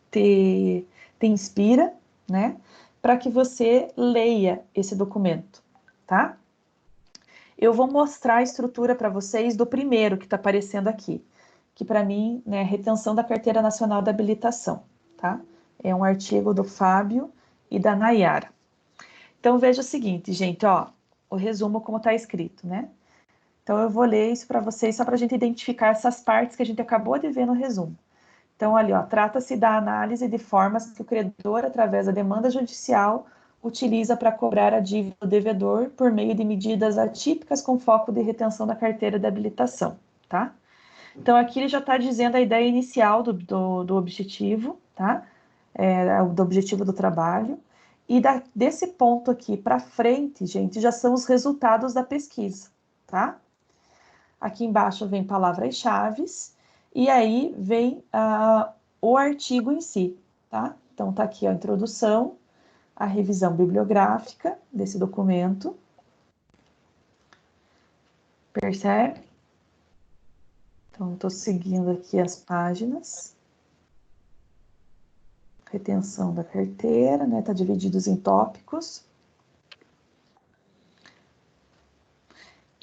te inspira, né? Para que você leia esse documento, tá? Eu vou mostrar a estrutura para vocês do primeiro que está aparecendo aqui, que para mim, né, é retenção da Carteira Nacional da Habilitação, tá? É um artigo do Fábio e da Nayara. Então, veja o seguinte, gente, ó, o resumo como está escrito, né? Então, eu vou ler isso para vocês só para a gente identificar essas partes que a gente acabou de ver no resumo. Então, ali, ó, trata-se da análise de formas que o credor, através da demanda judicial, utiliza para cobrar a dívida do devedor por meio de medidas atípicas com foco de retenção da carteira de habilitação, tá? Então, aqui ele já está dizendo a ideia inicial do objetivo, tá? Do objetivo do trabalho. E desse ponto aqui para frente, gente, já são os resultados da pesquisa, tá? Aqui embaixo vem palavras-chave e aí vem o artigo em si, tá? Então, tá aqui a introdução, a revisão bibliográfica desse documento. Percebe? Então, estou seguindo aqui as páginas. Retenção da carteira, né? Tá divididos em tópicos.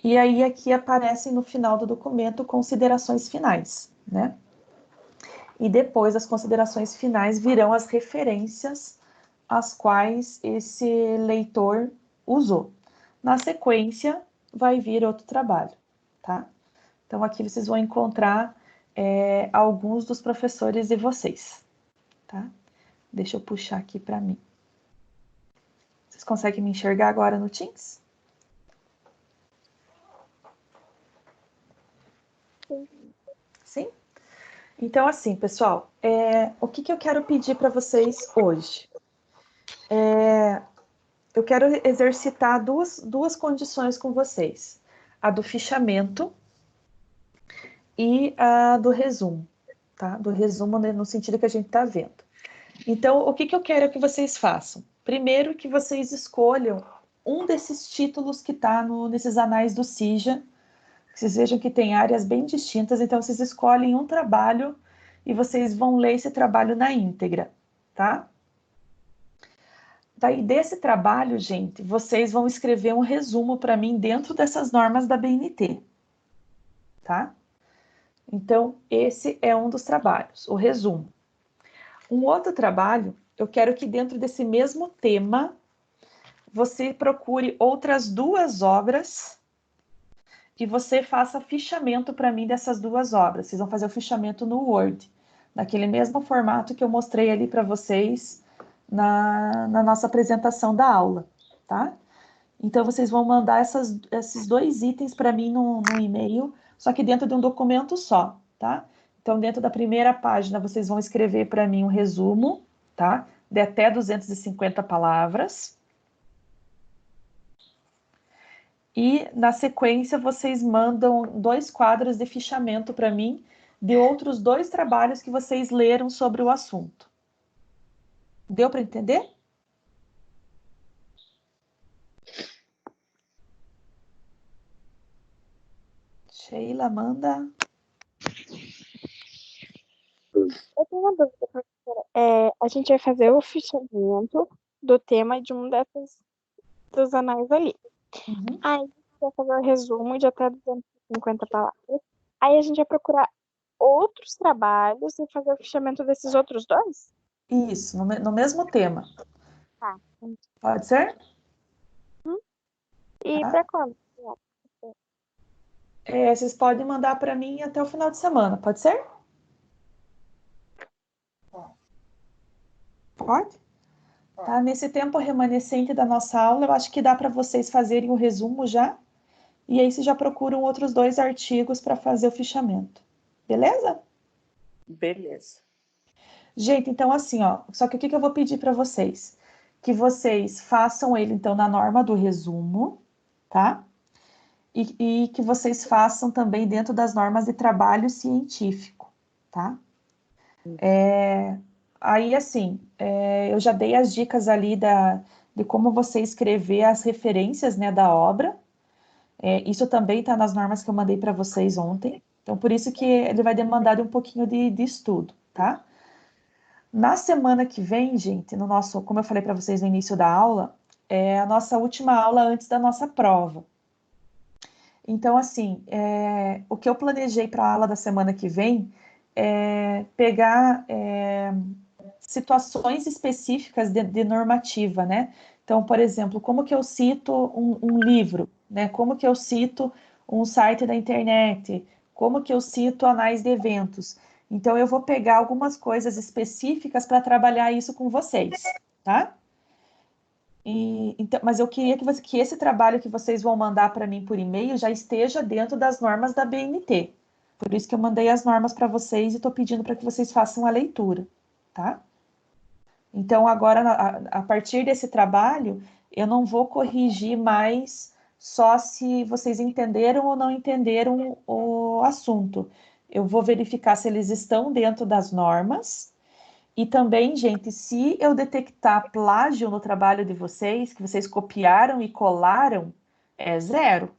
E aí, aqui aparecem no final do documento considerações finais, né? E depois das considerações finais virão as referências as quais esse leitor usou. Na sequência, vai vir outro trabalho, tá? Então, aqui vocês vão encontrar alguns dos professores de vocês, tá? Deixa eu puxar aqui para mim. Vocês conseguem me enxergar agora no Teams? Sim? Então, assim, pessoal, o que eu quero pedir para vocês hoje? Eu quero exercitar duas condições com vocês. A do fichamento e a do resumo, tá? Do resumo no sentido que a gente está vendo. Então, o que eu quero que vocês façam? Primeiro, que vocês escolham um desses títulos que está nesses anais do CIJA. Vocês vejam que tem áreas bem distintas, então vocês escolhem um trabalho e vocês vão ler esse trabalho na íntegra, tá? Daí, desse trabalho, gente, vocês vão escrever um resumo para mim dentro dessas normas da BNT, tá? Então, esse é um dos trabalhos, o resumo. Um outro trabalho, eu quero que dentro desse mesmo tema, você procure outras duas obras e você faça fichamento para mim dessas duas obras. Vocês vão fazer o fichamento no Word, naquele mesmo formato que eu mostrei ali para vocês na nossa apresentação da aula, tá? Então, vocês vão mandar esses dois itens para mim no e-mail, só que dentro de um documento só, tá? Então, dentro da primeira página, vocês vão escrever para mim um resumo, tá? De até 250 palavras. E, na sequência, vocês mandam 2 quadros de fichamento para mim de outros 2 trabalhos que vocês leram sobre o assunto. Deu para entender? Sheila, manda. Eu tenho uma dúvida, professora. A gente vai fazer o fichamento do tema de um dos anais ali. Uhum. Aí a gente vai fazer o resumo de até 200 50 palavras. Aí a gente vai procurar outros trabalhos e fazer o fichamento desses outros dois? Isso, no mesmo tema. Tá. Pode ser? E Tá. pra quando? Vocês podem mandar para mim até o final de semana, pode ser? Pode? Tá? Nesse tempo remanescente da nossa aula, eu acho que dá para vocês fazerem o resumo já. E aí vocês já procuram outros 2 artigos para fazer o fichamento. Beleza? Beleza. Gente, então assim, ó, só que o que eu vou pedir para vocês? Que vocês façam ele, então, na norma do resumo, tá? E que vocês façam também dentro das normas de trabalho científico, tá? Aí, assim, eu já dei as dicas ali de como você escrever as referências, né, da obra. Isso também está nas normas que eu mandei para vocês ontem. Então, por isso que ele vai demandar um pouquinho de estudo, tá? Na semana que vem, gente, no nosso, como eu falei para vocês no início da aula, é a nossa última aula antes da nossa prova. Então, assim, o que eu planejei para a aula da semana que vem é pegar situações específicas de normativa, né? Então, por exemplo, como que eu cito um livro, né? Como que eu cito um site da internet? Como que eu cito anais de eventos? Então, eu vou pegar algumas coisas específicas para trabalhar isso com vocês, tá? Então, mas eu queria que esse trabalho que vocês vão mandar para mim por e-mail já esteja dentro das normas da BNT. Por isso que eu mandei as normas para vocês e estou pedindo para que vocês façam a leitura, tá? Então, agora, a partir desse trabalho, eu não vou corrigir mais só se vocês entenderam ou não entenderam o assunto. Eu vou verificar se eles estão dentro das normas. E também, gente, se eu detectar plágio no trabalho de vocês, que vocês copiaram e colaram, é 0.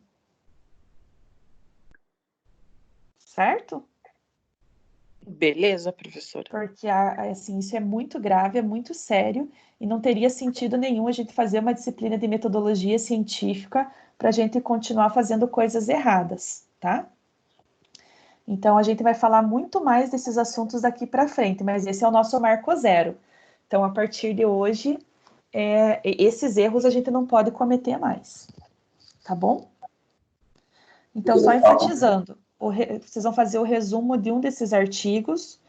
Certo? Beleza, professora. Porque assim, isso é muito grave, é muito sério, e não teria sentido nenhum a gente fazer uma disciplina de metodologia científica para a gente continuar fazendo coisas erradas, tá? Então, a gente vai falar muito mais desses assuntos daqui para frente, mas esse é o nosso marco zero. Então, a partir de hoje, esses erros a gente não pode cometer mais, tá bom? Então, só enfatizando, vocês vão fazer o resumo de um desses artigos,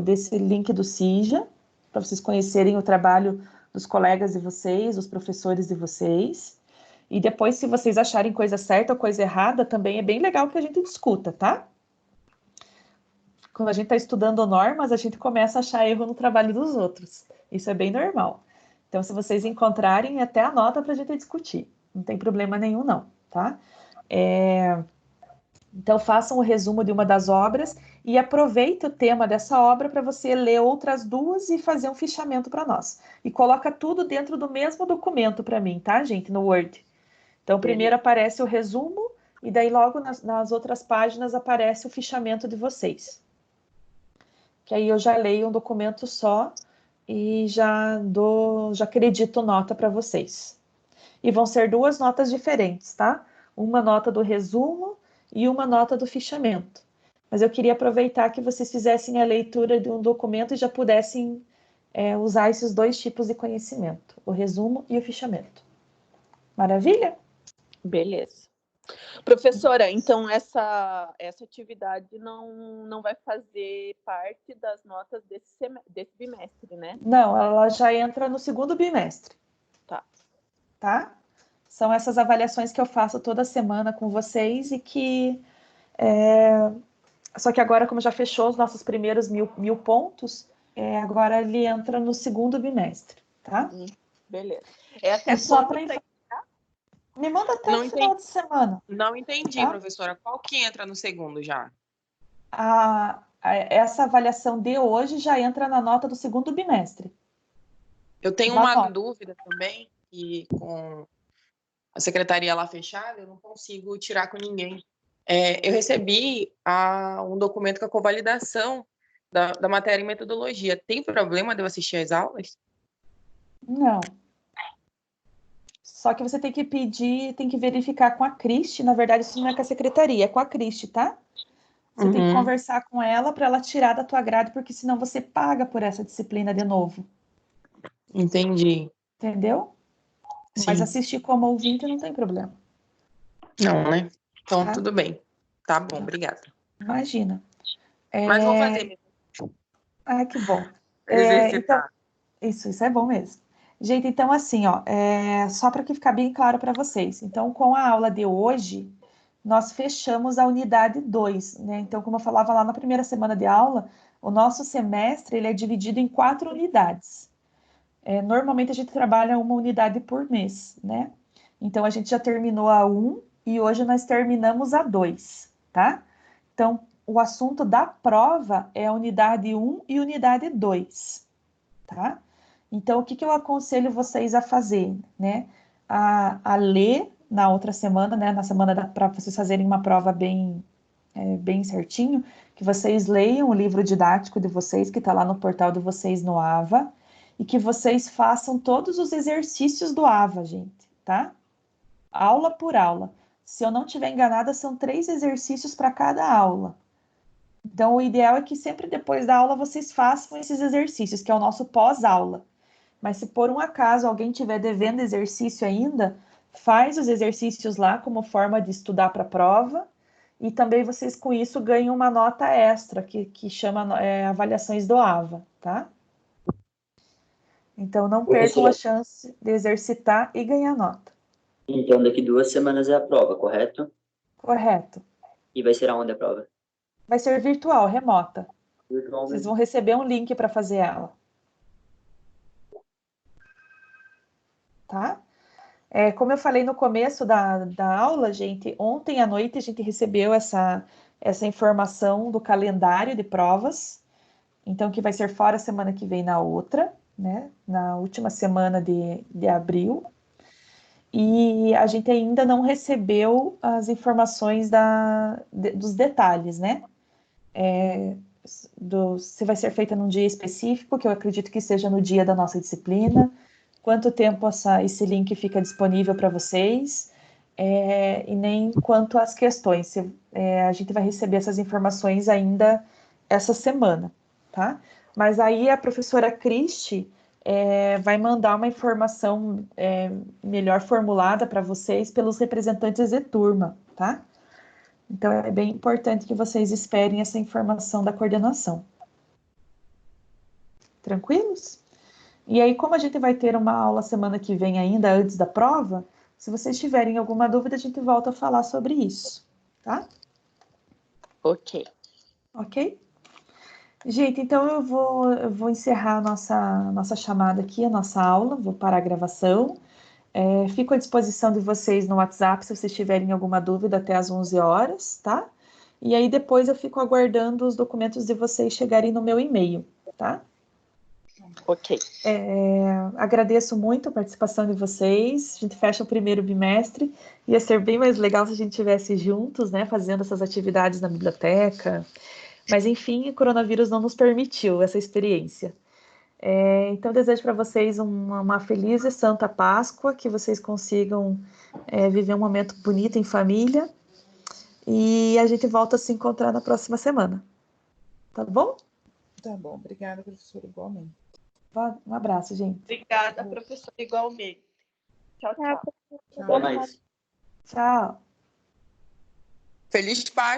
desse link do CIJA, para vocês conhecerem o trabalho dos colegas de vocês, dos professores de vocês. E depois, se vocês acharem coisa certa ou coisa errada, também é bem legal que a gente discuta, tá? Quando a gente está estudando normas, a gente começa a achar erro no trabalho dos outros. Isso é bem normal. Então, se vocês encontrarem, até anota para a gente discutir. Não tem problema nenhum, não, tá? Então, façam o resumo de uma das obras e aproveite o tema dessa obra para você ler outras 2 e fazer um fichamento para nós. E coloca tudo dentro do mesmo documento para mim, tá, gente? No Word. Então, primeiro aparece o resumo e daí logo nas outras páginas aparece o fichamento de vocês. Que aí eu já leio um documento só e já acredito nota para vocês. E vão ser 2 notas diferentes, tá? Uma nota do resumo e uma nota do fichamento. Mas eu queria aproveitar que vocês fizessem a leitura de um documento e já pudessem usar esses 2 tipos de conhecimento, o resumo e o fichamento. Maravilha? Beleza. Professora, então essa atividade não vai fazer parte das notas desse bimestre, né? Não, ela já entra no segundo bimestre. Tá? São essas avaliações que eu faço toda semana com vocês e que... Só que agora, como já fechou os nossos primeiros 1000 pontos, agora ele entra no segundo bimestre, tá? Beleza. Até só quando para... Me manda até o final de semana. Não entendi, tá? Professora. Qual que entra no segundo já? Essa avaliação de hoje já entra na nota do segundo bimestre. Eu tenho uma dúvida também, que com a secretaria lá fechada, eu não consigo tirar com ninguém. Eu recebi um documento com a convalidação da matéria em metodologia. Tem problema de eu assistir às aulas? Não. Só que você tem que pedir, tem que verificar com a Cristi. Na verdade, isso não é com a secretaria, é com a Cristi, tá? Você tem que conversar com ela para ela tirar da tua grade, porque senão você paga por essa disciplina de novo. Entendi. Entendeu? Sim. Mas assistir como ouvinte não tem problema. Não, né? Então, Tá? tudo bem. Tá bom, obrigada. Imagina. Mas vou fazer mesmo. Ah, que bom. Exercitar. Então, isso é bom mesmo. Gente, então assim, ó, só para que ficar bem claro para vocês. Então, com a aula de hoje, nós fechamos a unidade 2, né? Então, como eu falava lá na primeira semana de aula, o nosso semestre ele é dividido em 4 unidades. Normalmente a gente trabalha uma unidade por mês, né? Então, a gente já terminou a 1 e hoje nós terminamos a 2, tá? Então, o assunto da prova é a unidade 1 e unidade 2, tá? Então, o que eu aconselho vocês a fazer, né? A ler na outra semana, né? Na semana para vocês fazerem uma prova bem certinho, que vocês leiam o livro didático de vocês, que está lá no portal de vocês no AVA, e que vocês façam todos os exercícios do AVA, gente, tá? Aula por aula. Se eu não estiver enganada, são 3 exercícios para cada aula. Então, o ideal é que sempre depois da aula vocês façam esses exercícios, que é o nosso pós-aula. Mas se por um acaso alguém estiver devendo exercício ainda, faz os exercícios lá como forma de estudar para a prova. E também vocês com isso ganham uma nota extra, que chama avaliações do AVA, tá? Então não percam a chance de exercitar e ganhar nota. Então daqui 2 semanas é a prova, correto? Correto. E vai ser aonde a prova? Vai ser virtual, remota. Virtualmente. Vocês vão receber um link para fazer ela. Tá? Como eu falei no começo da aula, gente, ontem à noite a gente recebeu essa informação do calendário de provas, então que vai ser fora a semana que vem na outra, né? Na última semana de abril. E a gente ainda não recebeu as informações dos detalhes, né? Se vai ser feita num dia específico, que eu acredito que seja no dia da nossa disciplina, quanto tempo esse link fica disponível para vocês, e nem quanto às questões. A gente vai receber essas informações ainda essa semana, tá? Mas aí a professora Cristi vai mandar uma informação melhor formulada para vocês pelos representantes de turma, tá? Então, é bem importante que vocês esperem essa informação da coordenação. Tranquilos? E aí, como a gente vai ter uma aula semana que vem ainda, antes da prova, se vocês tiverem alguma dúvida, a gente volta a falar sobre isso, tá? Ok. Ok? Gente, então eu vou encerrar a nossa chamada aqui, a nossa aula, vou parar a gravação. Fico à disposição de vocês no WhatsApp, se vocês tiverem alguma dúvida, até às 11 horas, tá? E aí depois eu fico aguardando os documentos de vocês chegarem no meu e-mail, tá? Ok. Agradeço muito a participação de vocês. A gente fecha o primeiro bimestre. Ia ser bem mais legal se a gente estivesse juntos, né? Fazendo essas atividades na biblioteca. Mas, enfim, o coronavírus não nos permitiu essa experiência. Então, desejo para vocês uma feliz e santa Páscoa, que vocês consigam viver um momento bonito em família. E a gente volta a se encontrar na próxima semana. Tá bom? Tá bom, obrigada, professora, igualmente. Um abraço, gente. Obrigada, professora, igualmente. Tchau, tchau. Até mais. Tchau. Feliz Páscoa.